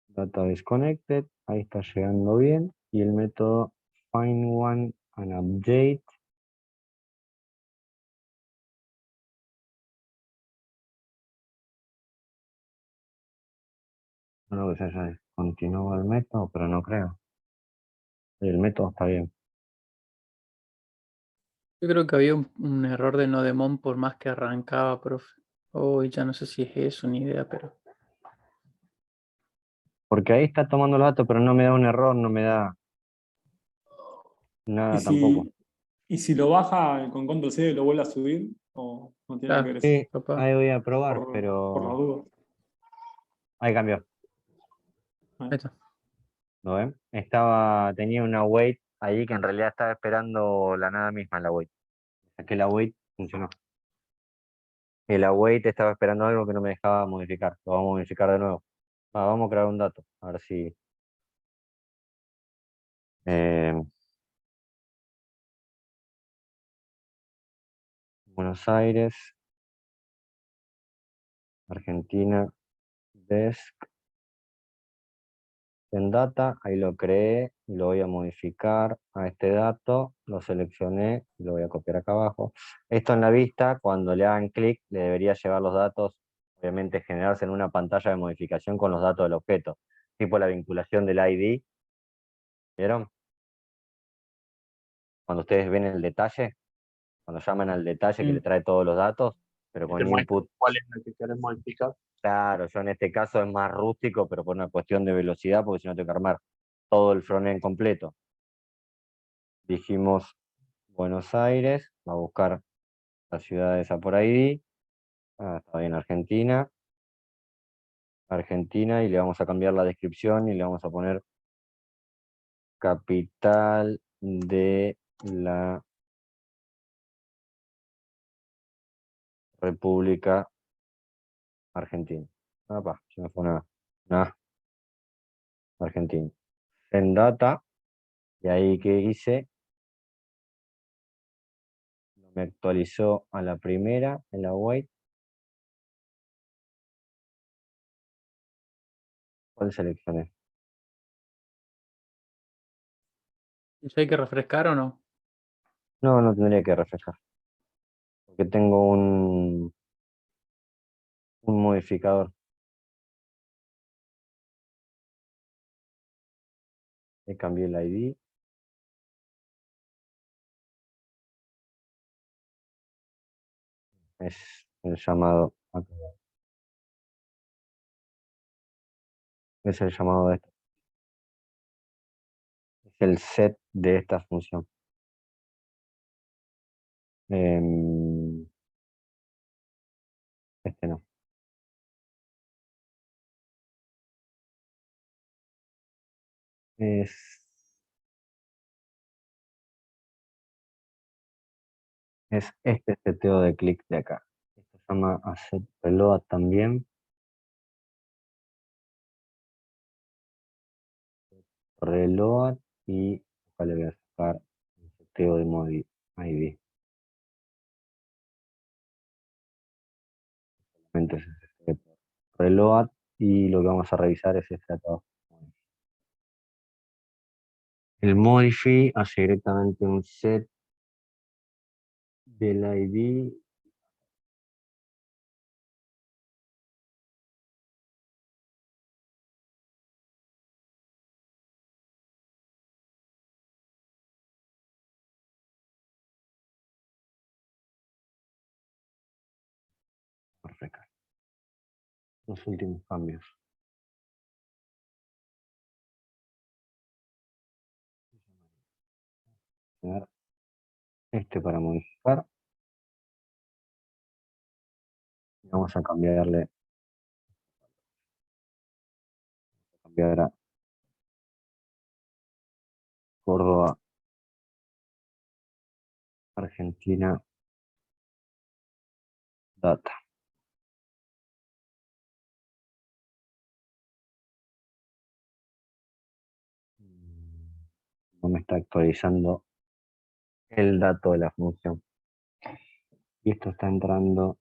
Data disconnected, ahí está llegando bien. Y el método find one and update. No que se haya descontinuado el método, pero no creo. El método está bien. Yo creo que había un error de Nodemon por más que arrancaba, profe. Hoy ya no sé si es eso, ni idea, pero. Porque ahí está tomando los datos, pero no me da un error, no me da ¿Y nada tampoco. si lo baja con control C lo vuelve a subir? ¿O no tiene que Claro, ver eso? Sí, capaz. ahí voy a probar, Por la pero duda. ahí cambió. Ahí está. ¿Lo ven? Tenía una wait ahí que en realidad estaba esperando la nada misma en la wait. Saqué la wait, funcionó. El await estaba esperando algo que no me dejaba modificar. Lo vamos a modificar de nuevo. Vamos a crear un dato. A ver si. Buenos Aires, Argentina, desk, en data, ahí lo creé y lo voy a modificar a este dato. Lo seleccioné y lo voy a copiar acá abajo. Esto en la vista, cuando le hagan clic, le debería llevar los datos, obviamente generarse en una pantalla de modificación con los datos del objeto, tipo la vinculación del ID. ¿Vieron? Cuando ustedes ven el detalle, cuando llaman al detalle que le trae todos los datos, pero Y te con muestra input. cuál es la que querés modificar. Claro, yo en este caso es más rústico, pero por una cuestión de velocidad, porque si no tengo que armar todo el frontend completo. Dijimos Buenos Aires, va a buscar la ciudad esa por ID. Está bien, Argentina. Argentina, y le vamos a cambiar la descripción y le vamos a poner capital de la República Argentina. Se me fue una Argentina. En data, y ahí que hice, me actualizó a la primera, en la wait. ¿Cuál seleccioné? ¿Eso hay que refrescar o no? No, no tendría que refrescar. Porque tengo un modificador. Le cambié el ID. Es el llamado. Es el llamado de esto. Es el set de esta función. Este no. Es este seteo de clic de acá. Esto se llama Asset Reload también. Reload y acá le voy a sacar el seteo de Modi ID. Solamente es ese seteo. Reload y lo que vamos a revisar es este acá abajo. El Modify hace directamente un set del ID. Perfecto. Los últimos cambios. Tener este para modificar. Vamos a cambiar a Córdoba, Argentina, data. No me está actualizando el dato de la función. Y esto está entrando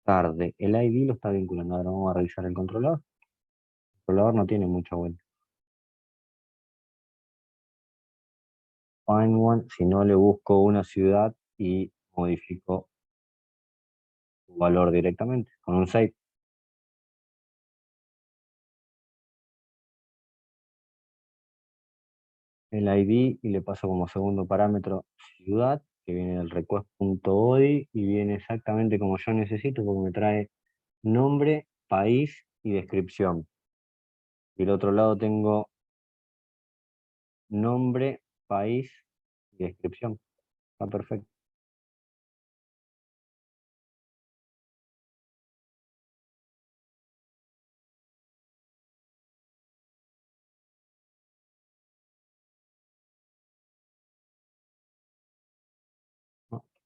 tarde. El ID lo está vinculando. Ahora vamos a revisar el controlador. El controlador no tiene mucha vuelta. Find one, si no le busco una ciudad y modifico su valor directamente con un save. El ID y le paso como segundo parámetro ciudad, que viene del request.odi y viene exactamente como yo necesito porque me trae nombre, país y descripción. Y del otro lado tengo nombre, país y descripción. Está perfecto.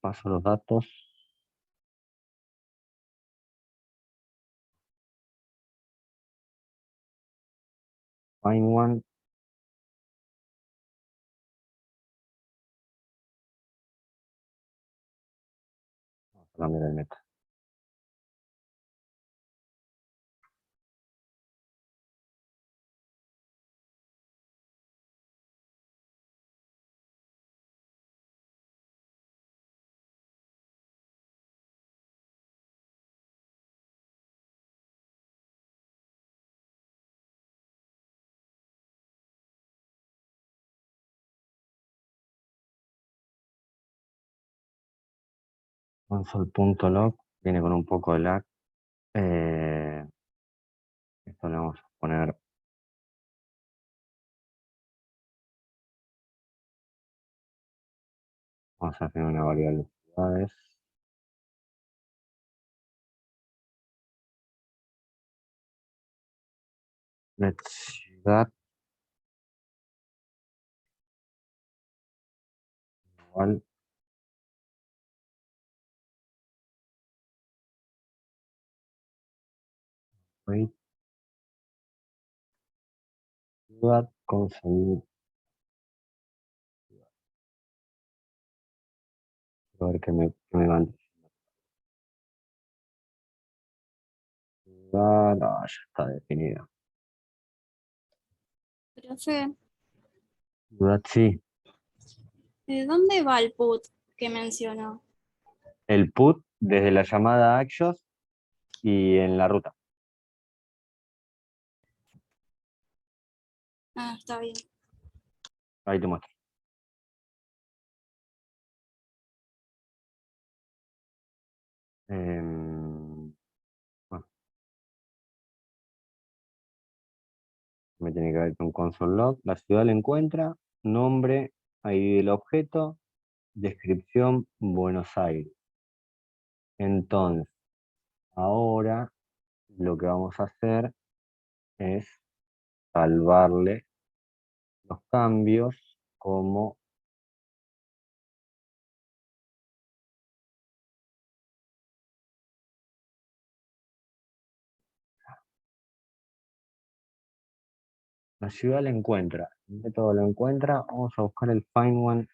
Paso los datos. Find one. Vamos a cambiar el método. Console.log viene con un poco de lag. Esto le vamos a poner. Vamos a hacer una variable ciudades. Net ciudad igual wait, ciudad consumir. A ver qué me van. Ciudad, ya está definido. Profe, Ciudad sí. ¿de dónde va el put que mencionó? El put desde la llamada Axios y en la ruta. Ah, está bien. Ahí te muestro. Bueno, me tiene que ver con console log. La ciudad la encuentra, nombre, ID del objeto, descripción, Buenos Aires. Entonces, ahora lo que vamos a hacer es salvarle los cambios como la ciudad la encuentra, el método lo encuentra, vamos a buscar el find one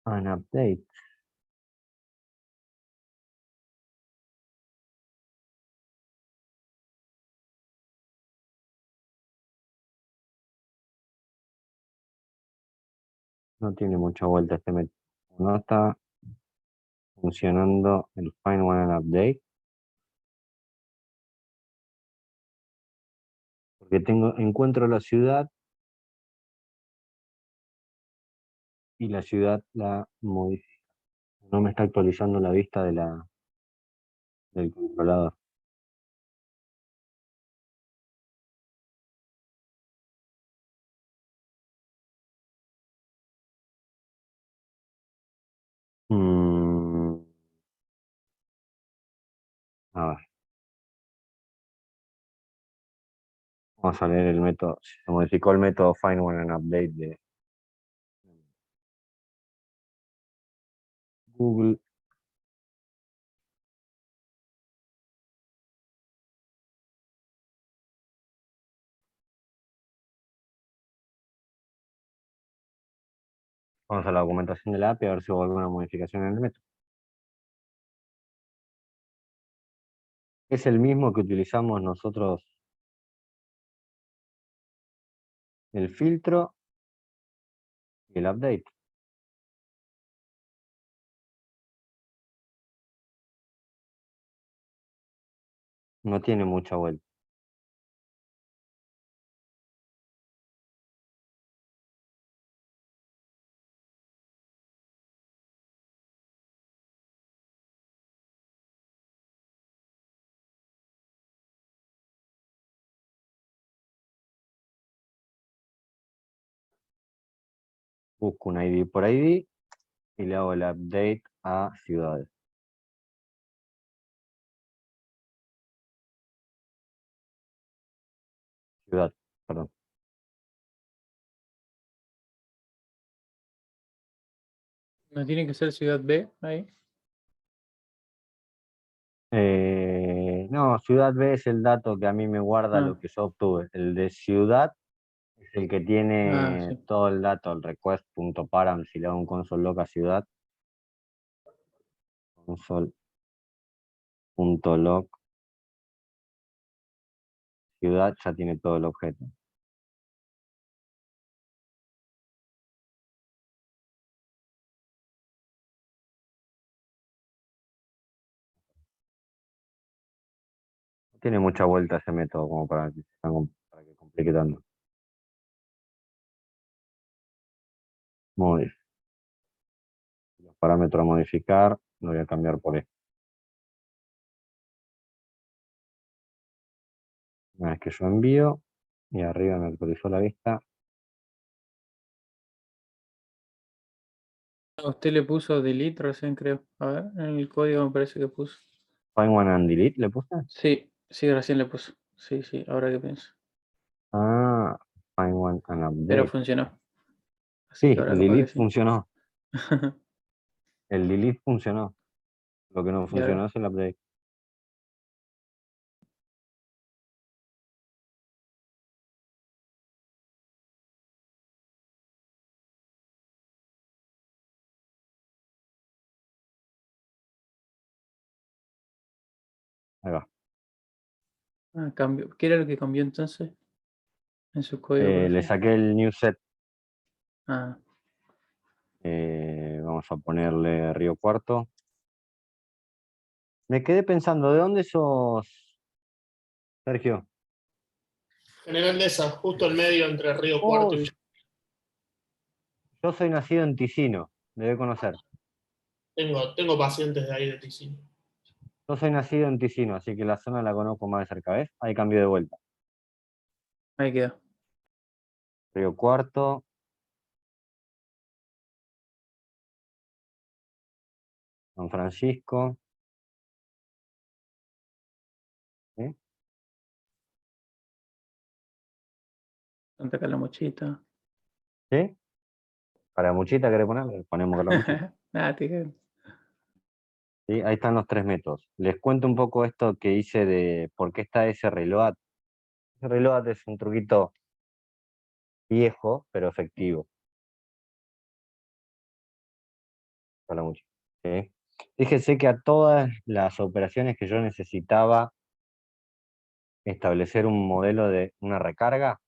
and update. No tiene mucha vuelta este método. No está funcionando el find one and update. Porque encuentro la ciudad y la ciudad la modifica. No me está actualizando la vista del controlador. A ver. Vamos a leer el método. Se modificó el método find one and update de Google. Vamos a la documentación de la API a ver si hubo alguna modificación en el método. Es el mismo que utilizamos nosotros, el filtro y el update. No tiene mucha vuelta. Busco un ID por ID y le hago el update a ciudades. Ciudad, perdón. ¿No tiene que ser ciudad B ahí? No, ciudad B es el dato que a mí me guarda lo que yo obtuve. El de ciudad es el que tiene Sí. todo el dato, el request.param, si le hago un console log a ciudad. Console.log ciudad ya tiene todo el objeto. No tiene mucha vuelta ese método como para que complique tanto. Muy bien. Los parámetros a modificar, lo voy a cambiar por esto. Una vez que yo envío, y arriba me actualizó la vista, A usted le puso delete recién, creo. A ver, en el código me parece que puso. Find one and delete, ¿le puse? Sí, sí, recién le puso. Sí, sí, ahora que pienso. Ah, find one and Pero update. funcionó. Así Sí, que ahora el capaz que delete sí. funcionó. El delete funcionó. Lo que no Y funcionó ahora, es el update. Ahí va. cambió. ¿Qué era lo que cambió entonces? En su código, por Le ejemplo. saqué el new set. Ah, Vamos a ponerle Río Cuarto. Me quedé pensando, ¿de dónde sos, Sergio? General Deza, justo al medio entre Río Cuarto y Oh, yo soy nacido en Ticino, debe conocer. tengo pacientes de ahí de Ticino. Yo soy nacido en Ticino, así que la zona la conozco más de cerca, ¿ves? Ahí cambio de vuelta. ahí quedó. Río Cuarto. San Francisco. ¿Sí? Santa Calamuchita. ¿Sí? Caramuchita, ¿querés ponerle? Ponemos Caramuchita. Nada, te ¿Sí? Ahí están los 3 métodos. Les cuento un poco esto que hice de por qué está ese reload. Ese reload es un truquito viejo, pero efectivo. Caramuchita. ¿Sí? Fíjense que a todas las operaciones que yo necesitaba establecer un modelo de una recarga,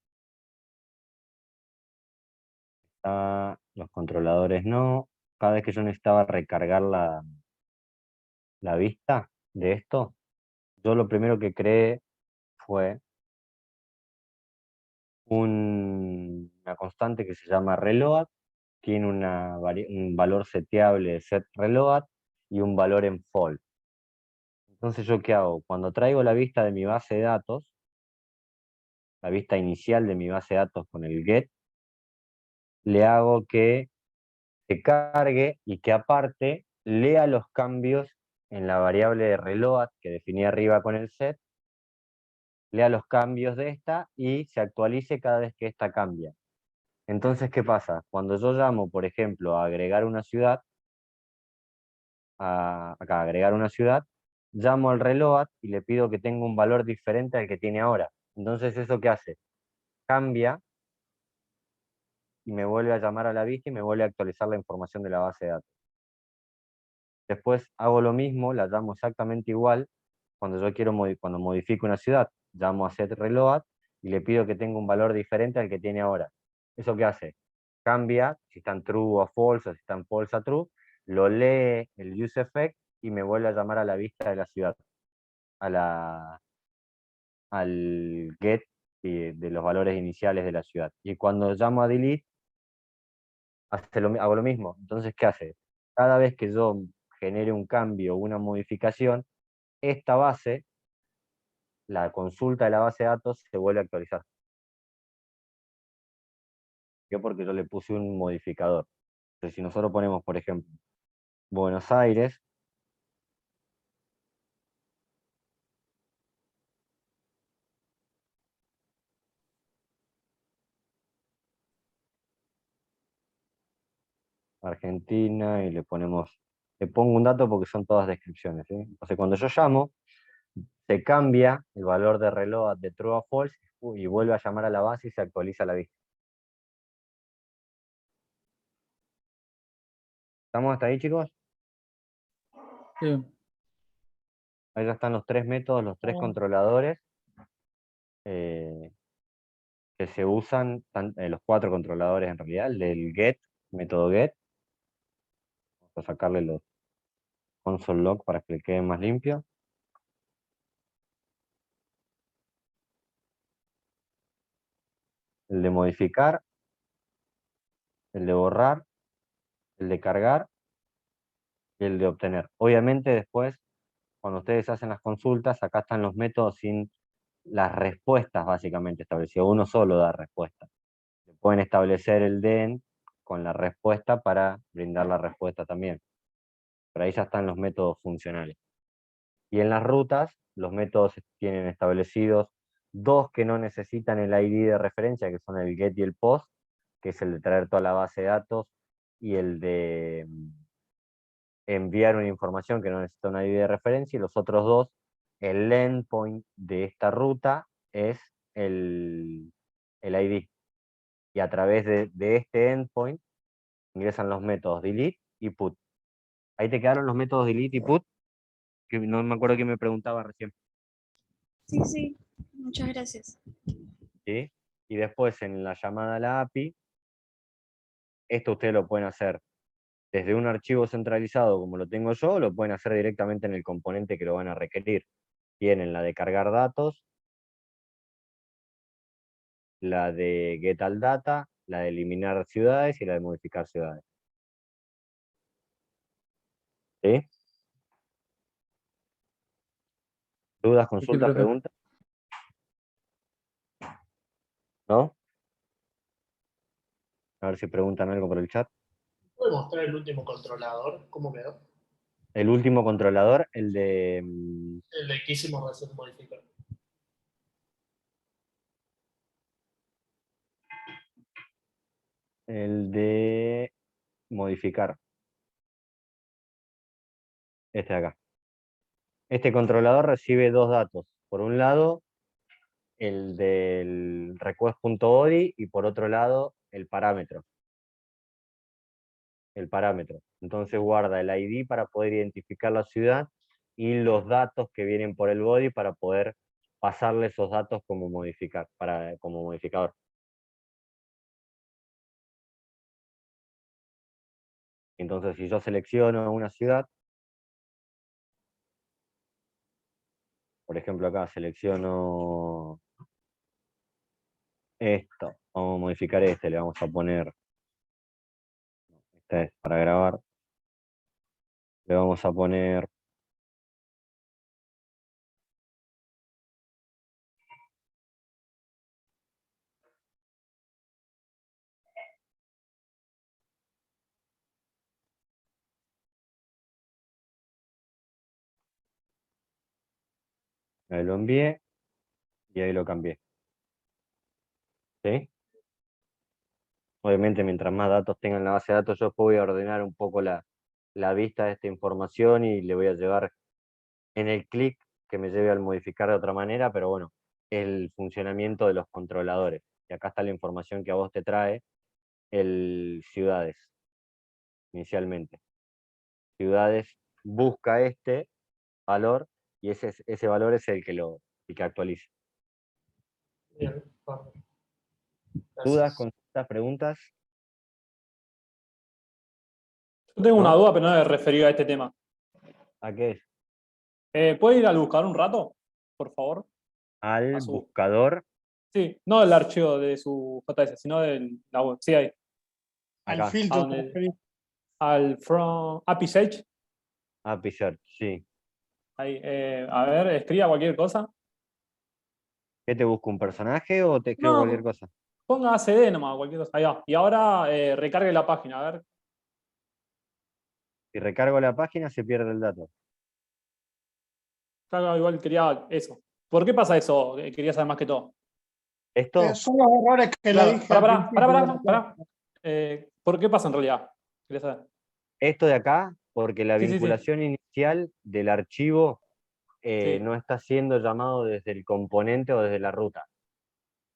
los controladores no. Cada vez que yo necesitaba recargar la vista de esto, yo lo primero que creé fue una constante que se llama reload, tiene un valor seteable de set reload y un valor en false. Entonces, ¿yo qué hago? Cuando traigo la vista de mi base de datos, la vista inicial de mi base de datos con el get, le hago que se cargue y que aparte lea los cambios en la variable de reload que definí arriba con el set, lea los cambios de esta y se actualice cada vez que esta cambia. Entonces, ¿qué pasa? Cuando yo llamo, por ejemplo, a agregar una ciudad, acá agregar una ciudad, llamo al reload y le pido que tenga un valor diferente al que tiene ahora. Entonces, ¿eso qué hace? Cambia y me vuelve a llamar a la vista y me vuelve a actualizar la información de la base de datos. Después hago lo mismo, la llamo exactamente igual cuando yo quiero cuando modifico una ciudad, llamo a set reload y le pido que tenga un valor diferente al que tiene ahora. ¿Eso qué hace? Cambia, si están true a false o si están false a true, lo lee el useEffect y me vuelve a llamar a la vista de la ciudad, al get de los valores iniciales de la ciudad. Y cuando llamo a delete, hago lo mismo. Entonces, ¿qué hace? Cada vez que yo genere un cambio o una modificación, esta base, la consulta de la base de datos, se vuelve a actualizar. ¿Qué? Porque yo le puse un modificador. Entonces, si nosotros ponemos, por ejemplo, Buenos Aires, Argentina, y le pongo un dato porque son todas descripciones, ¿sí? Entonces, cuando yo llamo, se cambia el valor de reload de true a false y vuelve a llamar a la base y se actualiza la vista. ¿Estamos hasta ahí, chicos? Sí. Ahí ya están los 3 métodos, los 3 controladores que se usan, los 4 controladores en realidad, el del get, método get. Vamos a sacarle los console log para que le quede más limpio. El de modificar, el de borrar, el de cargar y el de obtener. Obviamente después, cuando ustedes hacen las consultas, acá están los métodos sin las respuestas básicamente establecidas. Uno solo da respuesta. Pueden establecer el den con la respuesta para brindar la respuesta también. Pero ahí ya están los métodos funcionales. Y en las rutas, los métodos tienen establecidos dos que no necesitan el ID de referencia, que son el get y el post, que es el de traer toda la base de datos, y el de enviar una información que no necesita un ID de referencia, y los otros dos, el endpoint de esta ruta es el ID. Y a través de este endpoint ingresan los métodos delete y put. Ahí te quedaron los métodos delete y put, que no me acuerdo quién me preguntaba recién. Sí, sí. Muchas gracias. ¿Sí? Y después en la llamada a la API, esto ustedes lo pueden hacer desde un archivo centralizado como lo tengo yo, o lo pueden hacer directamente en el componente que lo van a requerir. Tienen la de cargar datos, la de get all data, la de eliminar ciudades y la de modificar ciudades. ¿Sí? ¿Dudas, consultas, profe. preguntas? ¿No? A ver si preguntan algo por el chat. ¿Puede mostrar el último controlador? ¿Cómo quedó? El último controlador, el de... El de que hicimos recién modificar. El de modificar. Este de acá. Este controlador recibe dos datos. Por un lado, el del request.body y por otro lado, el parámetro. Entonces guarda el ID para poder identificar la ciudad y los datos que vienen por el body para poder pasarle esos datos como como modificador. Entonces, si yo selecciono una ciudad, por ejemplo acá selecciono esto, vamos a modificar le vamos a poner, esta es para grabar, le vamos a poner ahí lo envié y ahí lo cambié. ¿Sí? Obviamente, mientras más datos tenga en la base de datos, yo voy a ordenar un poco la vista de esta información y le voy a llevar en el clic que me lleve al modificar de otra manera, pero bueno, el funcionamiento de los controladores. Y acá está la información que a vos te trae el ciudades, inicialmente. Ciudades busca este valor y ese valor es el que actualiza. Bien, vamos. ¿Dudas, Gracias. consultas, preguntas? Yo tengo una ¿No? duda, pero no es referido a este tema. ¿A qué es? ¿Puede ir al buscador un rato, por favor? Al A su- buscador, Sí, no del archivo de su JS, sino de la web. Sí, ahí. Al acá, ¿A filtro. dónde? Al from API Search. API Search, sí. Ahí. A ver, escriba cualquier cosa. ¿Qué te busco, un personaje o te escribo cualquier No, cosa? ponga ACD nomás, cualquier cosa. Ahí va. Y ahora recargue la página, a ver. Si recargo la página se pierde el dato. Yo igual quería eso. ¿Por qué pasa eso? Quería saber más que todo. ¿Esto? Son los errores que le Claro, dije al principio. pará. ¿Por qué pasa en realidad? Quería saber. Esto de acá, porque la Sí. vinculación inicial del archivo Sí. no está siendo llamado desde el componente o desde la ruta.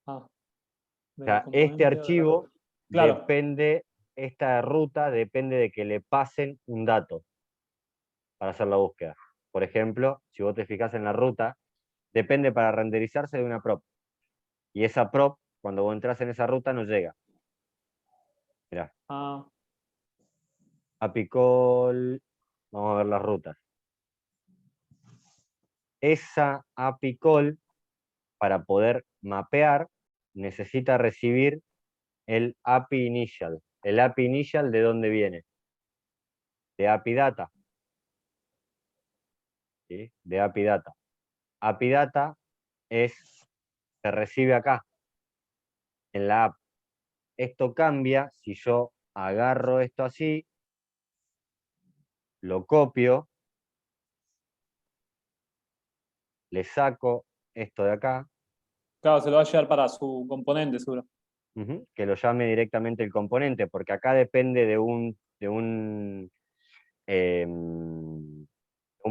Ah, O sea, este archivo claro. esta ruta depende de que le pasen un dato para hacer la búsqueda. Por ejemplo, si vos te fijas en la ruta, depende para renderizarse de una prop. Y esa prop, cuando vos entras en esa ruta, no llega. Mirá, Ah, API call, vamos a ver las rutas. Esa API call, para poder mapear, necesita recibir el API initial. ¿El API initial de dónde viene? De API data. ¿Sí? De API data. API data se recibe acá, en la app. Esto cambia si yo agarro esto así, lo copio, le saco esto de acá, Claro, se lo va a llevar para su componente, seguro. que lo llame directamente el componente, porque acá depende de un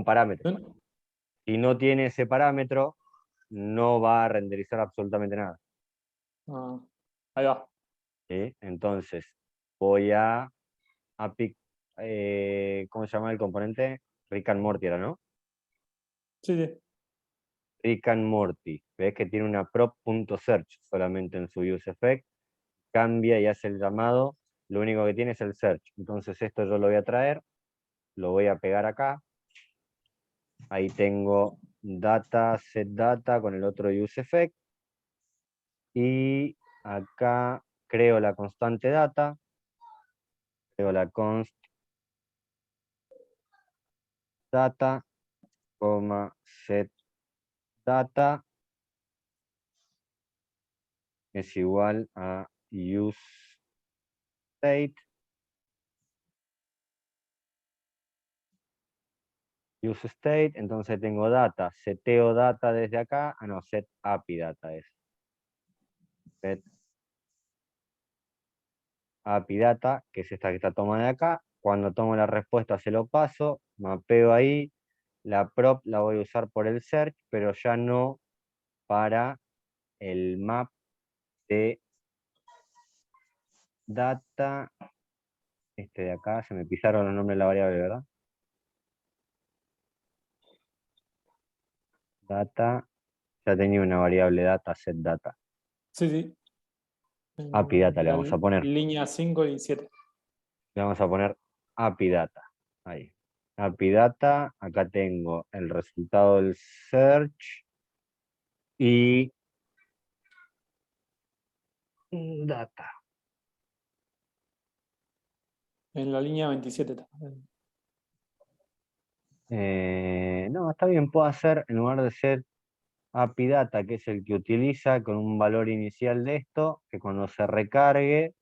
parámetro. ¿Sí? Si no tiene ese parámetro, no va a renderizar absolutamente nada. Ah, ahí va. ¿Sí? Entonces, voy a ¿cómo se llama el componente? Rick and Morty era, ¿no? Sí, sí. Rick and Morty. Ves que tiene una prop.search solamente en su useEffect. Cambia y hace el llamado. Lo único que tiene es el search. Entonces esto yo lo voy a traer. Lo voy a pegar acá. Ahí tengo data, set data con el otro useEffect. Y acá creo la constante data. Creo la const data, set data es igual a useState. useState, entonces tengo data, seteo data desde acá, no, set API data es. Set API data, que es esta que está tomada de acá. Cuando tomo la respuesta se lo paso, mapeo ahí, la prop la voy a usar por el search, pero ya no para el map de data. Este de acá, se me pisaron los nombres de la variable, ¿verdad? Data, ya tenía una variable data, set data. Sí, sí. API data le La vamos a poner. línea 5 y 7. Le vamos a poner API data. Ahí. API data, acá tengo el resultado del search y data. En la línea 27 está. No, está bien, puedo hacer en lugar de set API data, que es el que utiliza con un valor inicial de esto, que cuando se recargue,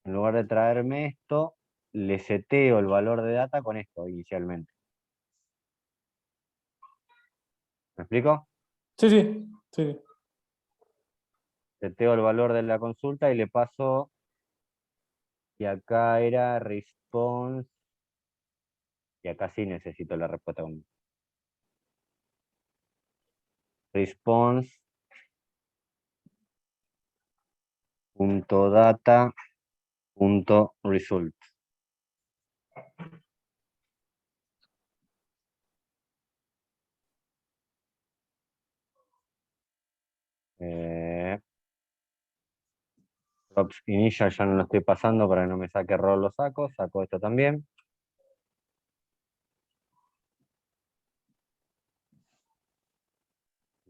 en lugar de traerme esto, le seteo el valor de data con esto inicialmente. ¿Me explico? Sí, sí. Sí. Seteo el valor de la consulta y le paso, y acá era response, y acá sí necesito la respuesta con response.data.result. Props initial ya no lo estoy pasando para que no me saque error, lo saco esto también.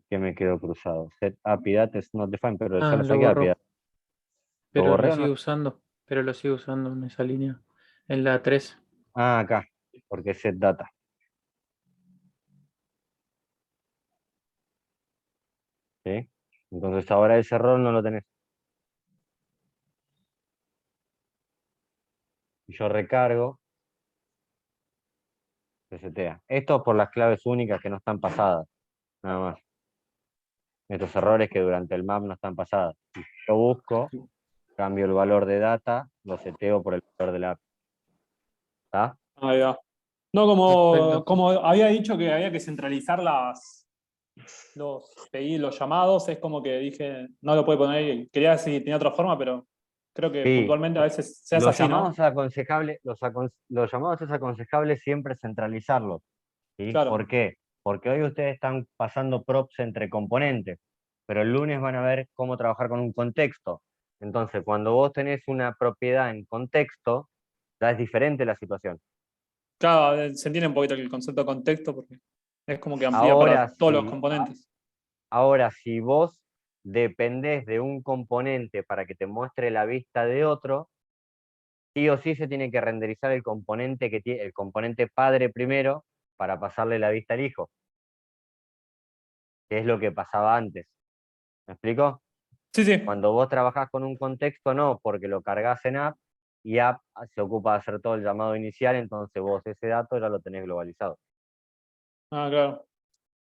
¿Qué me quedó cruzado? Set API data is not defined, pero ya lo Lo saqué API borró, data. pero borré lo o no? sigue usando. Pero lo sigue usando en esa línea. En la 3. Ah, acá, porque es set data. ¿Sí? Entonces ahora ese error no lo tenés. Y yo recargo, se setea. Esto por las claves únicas que no están pasadas, nada más. Estos errores que durante el map no están pasadas. Si yo busco, cambio el valor de data, lo seteo por el valor de la API. ¿Está? Ahí va. No, Perfecto. como había dicho que había que centralizar los llamados, es como que dije, no lo puede poner ahí. Quería ver si tenía otra forma, pero creo que Sí. puntualmente a veces se hace Los así, ¿no? llamados aconsejables, los llamados es aconsejable siempre centralizarlos. ¿Sí? ¿Por Claro, qué? Porque hoy ustedes están pasando props entre componentes, pero el lunes van a ver cómo trabajar con un contexto. Entonces, cuando vos tenés una propiedad en contexto, ya es diferente la situación. claro, se entiende un poquito el concepto de contexto porque es como que amplía para Ahora, todos los si, componentes. ahora, si vos dependés de un componente para que te muestre la vista de otro, sí o sí se tiene que renderizar el componente el componente padre primero para pasarle la vista al hijo, que es lo que pasaba antes. ¿Me explico? Sí, sí. Cuando vos trabajás con un contexto, no, porque lo cargas en app y app se ocupa de hacer todo el llamado inicial, entonces vos ese dato ya lo tenés globalizado. Ah, claro.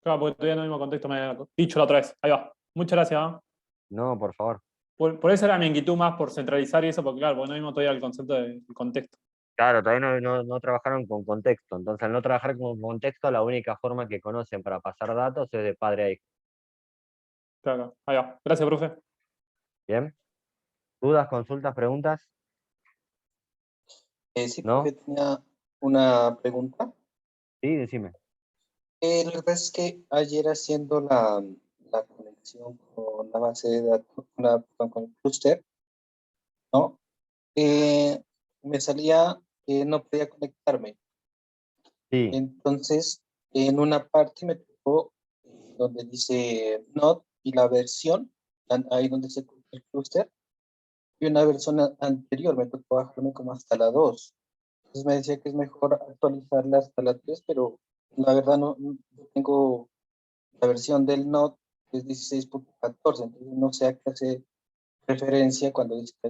Claro, porque todavía no el mismo contexto me había dicho la otra vez. Ahí va. Muchas gracias. ¿Ah? No, por favor. Por eso era mi inquietud más por centralizar y eso, porque claro, porque no mismo todavía el concepto del contexto. Claro, todavía no trabajaron con contexto. Entonces, al no trabajar con contexto, la única forma que conocen para pasar datos es de padre a hijo. Claro, ahí va. Gracias, profe. ¿Bien? ¿Dudas, consultas, preguntas? Sí, ¿No? profe, tenía una pregunta. Sí, decime. Lo que pasa es que ayer haciendo la conexión con la base de datos, con el clúster, ¿no? Me salía que no podía conectarme. Sí, Entonces, en una parte me tocó donde dice Node y la versión, ahí donde se coloca el clúster, y una versión anterior me tocó bajarme como hasta la 2. Entonces me decía que es mejor actualizarla hasta la 3, pero la verdad no tengo la versión del Node, que es 16.14, entonces no sé a qué hace referencia cuando dice que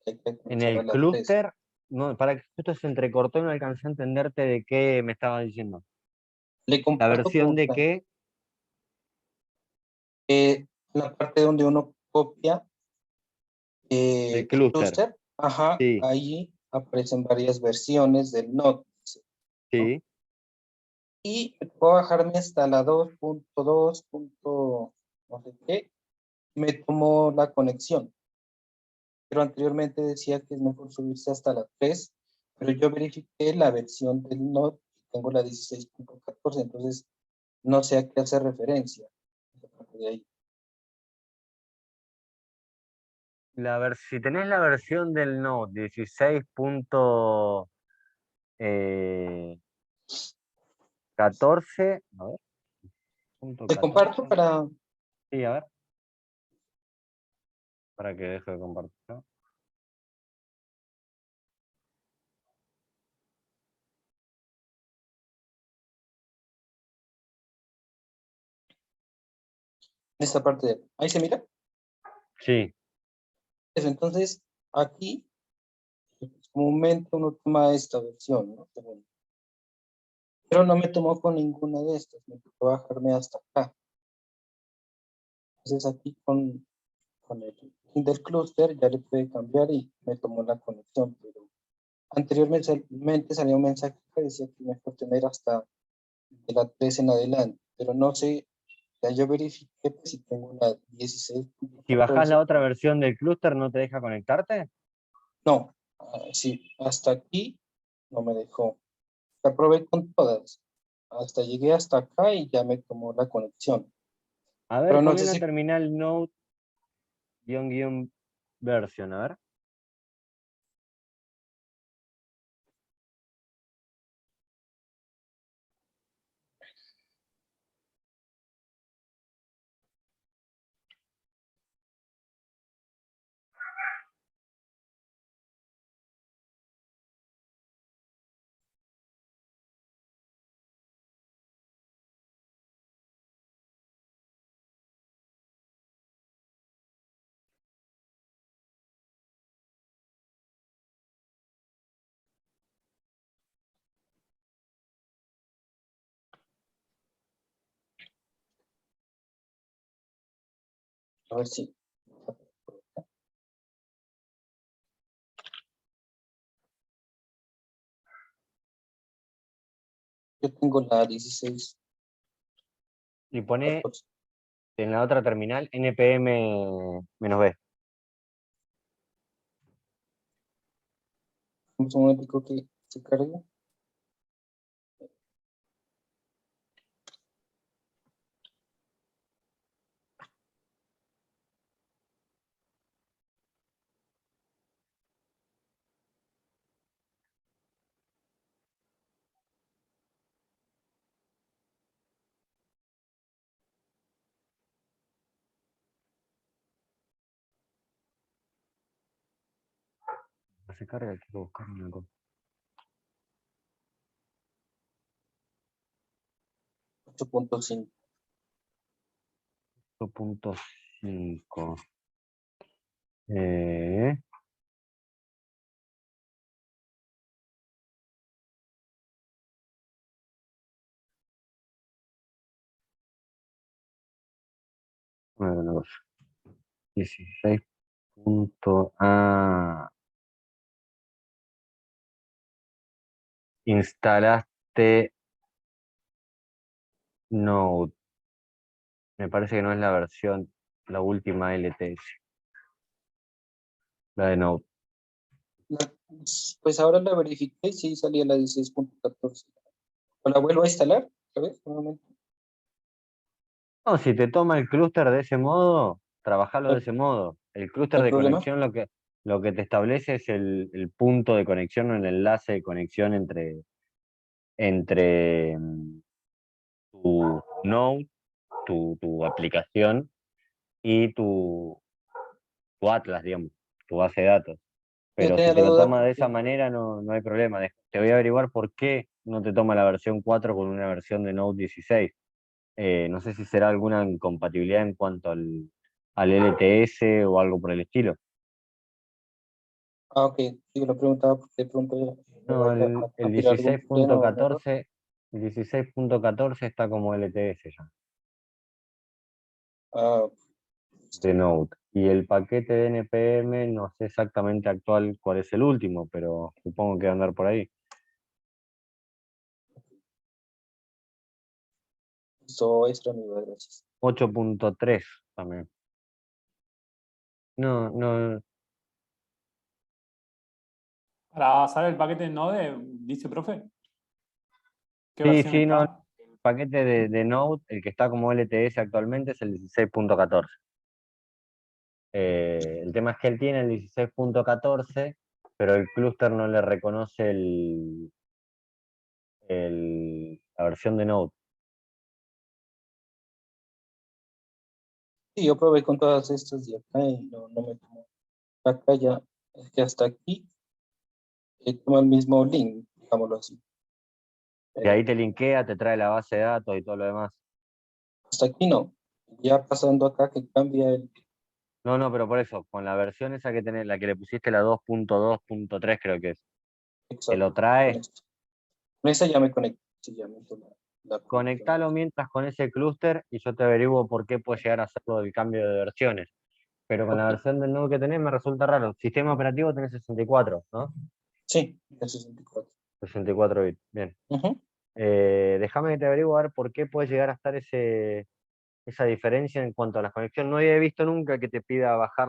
hay que en actualizar a el la 3. clúster, no, para que justo se entrecortó y no alcancé a entenderte de qué me estaba diciendo. Le La comparto versión como de qué, la parte donde uno copia del el clúster. clúster, ajá, Sí, ahí aparecen varias versiones del Node, ¿no? sí. Y puedo bajarme hasta la 2.2. No sé qué, me tomó la conexión. Pero anteriormente decía que es mejor subirse hasta la 3, pero yo verifiqué la versión del Node, tengo la 16.14, entonces no sé a qué hace referencia. De ahí. Si tenés la versión del Node 16.14, a ver, punto Le comparto 14. para... Sí, a ver, para que deje de compartir, ¿no? esta parte de... Ahí se mira. Sí, Eso, entonces, aquí, comúnmente uno toma esta versión, ¿no? Pero no me tomó con ninguna de estas, me tocó bajarme hasta acá. Entonces aquí con el link del clúster ya le puede cambiar y me tomó la conexión, pero anteriormente salía un mensaje que decía que mejor tener hasta de la 3 en adelante, pero no sé, ya yo verifiqué pues, si tengo la si bajás 16.14, la otra versión del clúster, ¿no te deja conectarte? no, sí, hasta aquí no me dejó. La probé con todas, hasta llegué hasta acá y ya me tomó la conexión, A ver, pero no poné sé la si, terminal Node guión version, a ver. a ver si, yo tengo la 16.14. Y poné en la otra terminal npm-b. Un momentico que se cargue. No se carga, quiero buscar una cosa. 8.5. 8.5. Eh, bueno, 16 punto A. Instalaste Node. Me parece que no es la versión, la última LTS. La de Node. Pues ahora la verifiqué y sí salía la 16.14. ¿O la vuelvo a instalar? A ver, un momento. No, si te toma el clúster de ese modo, trabajalo de ¿No ese modo. El clúster hay de problema? conexión lo que te establece es el punto de conexión o el enlace de conexión entre tu Node, tu aplicación y tu Atlas, digamos, tu base de datos. Yo Pero si tenía te la lo duda toma de esa porque, manera, no hay problema. Te voy a averiguar por qué no te toma la versión 4 con una versión de Node 16. No sé si será alguna incompatibilidad en cuanto al LTS o algo por el estilo. ok, sí, lo preguntaba porque de pronto me No, vaya a el tirar algún problema o un error. 16.14, el 16.14 está como LTS ya, Ah, de Node. Y el paquete de NPM, no sé exactamente actual cuál es el último, pero supongo que va a andar por ahí. eso extra mi duda, gracias. 8.3 también. No, Para basar el paquete Node, dice profe. ¿Qué sí, versión sí, no. está? El paquete de Node, el que está como LTS actualmente, es el 16.14. El tema es que él tiene el 16.14, pero el clúster no le reconoce la versión de Node. Sí, yo probé con todas estas de acá y no me tomó. Acá ya, es que hasta aquí toma el mismo link, digámoslo así. Y ahí te linkea, te trae la base de datos y todo lo demás. Hasta aquí no. Ya pasando acá que cambia el... No, pero por eso, con la versión esa que tenés, la que le pusiste la 2.2.3 creo que es, te Exacto, lo con trae, esto. Con esa ya me conecto. Sí, ya meto la conexión. conectalo mientras con ese clúster y yo te averiguo por qué puede llegar a hacerlo del cambio de versiones. Pero con la Ok, versión del Node que tenés me resulta raro. Sistema operativo tenés 64, ¿no? sí, el 64. 64 bits, bien. Ujú. Déjame que te averiguo a ver por qué puede llegar a estar esa diferencia en cuanto a la conexión. No había visto nunca que te pida bajar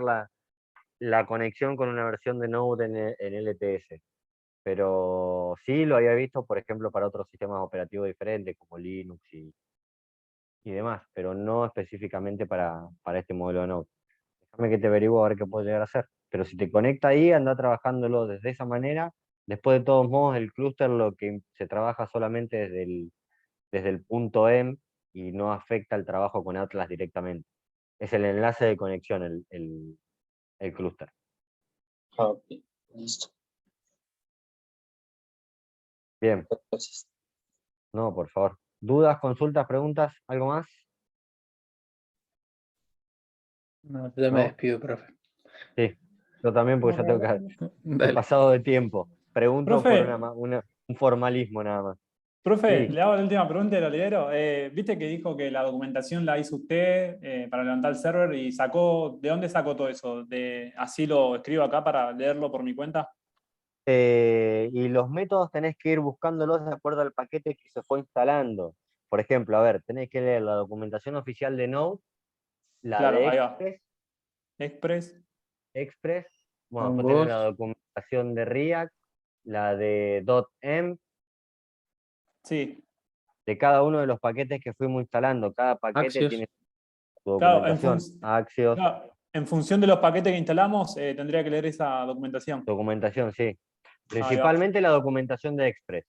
la conexión con una versión de Node en LTS, pero sí lo había visto, por ejemplo, para otros sistemas operativos diferentes como Linux y demás, pero no específicamente para este modelo de Node. Déjame que te averiguo a ver qué puede llegar a hacer. Pero si te conecta ahí, anda trabajándolo desde esa manera. Después, de todos modos, el clúster lo que se trabaja solamente desde el punto M y no afecta el trabajo con Atlas directamente. Es el enlace de conexión, el clúster. Ah, ok, listo. Bien, Gracias. no, por favor. ¿Dudas, consultas, preguntas? ¿Algo más? No, ya me ¿No? despido, profe. Sí, yo también porque ya tengo que he Dale. pasado de tiempo. Pregunto por Profe, un formalismo nada más. profe, Sí, le hago la última pregunta y lo libero. ¿Viste que dijo que la documentación la hizo usted para levantar el server y ¿de dónde sacó todo eso? Así lo escribo acá para leerlo por mi cuenta. y los métodos tenés que ir buscándolos de acuerdo al paquete que se fue instalando. Por ejemplo, a ver, tenés que leer la documentación oficial de Node, la Claro, de ahí va. Express, Express. bueno, después tenés la Hongos. documentación de React, la de .env, Sí, de cada uno de los paquetes que fuimos instalando. Cada paquete Axios. tiene su claro, documentación. Axios, claro, en función de los paquetes que instalamos, tendría que leer esa documentación. documentación, sí. Ahí va. Principalmente la documentación de Express.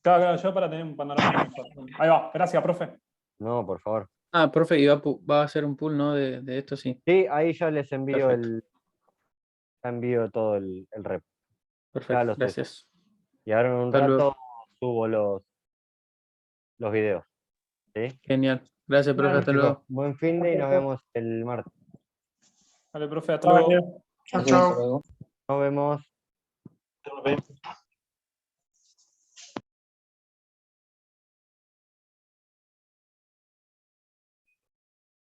Claro, claro, yo para tener un panorama mejor. Ahí va, gracias, profe. No, por favor. Ah, profe, va a hacer un pool, ¿no? De esto, sí. Sí, ahí ya les Perfecto. envío todo el rep. Ya Perfecto, lo subo. gracias. Y ahora en un Hasta luego. rato subo los videos. ¿Sí? Genial. Gracias, profe. Bueno, Hasta chicos, luego. buen fin de y nos vemos el martes. Vale, profe, hasta luego. Chao, Hasta chao. luego. Nos vemos. Profe.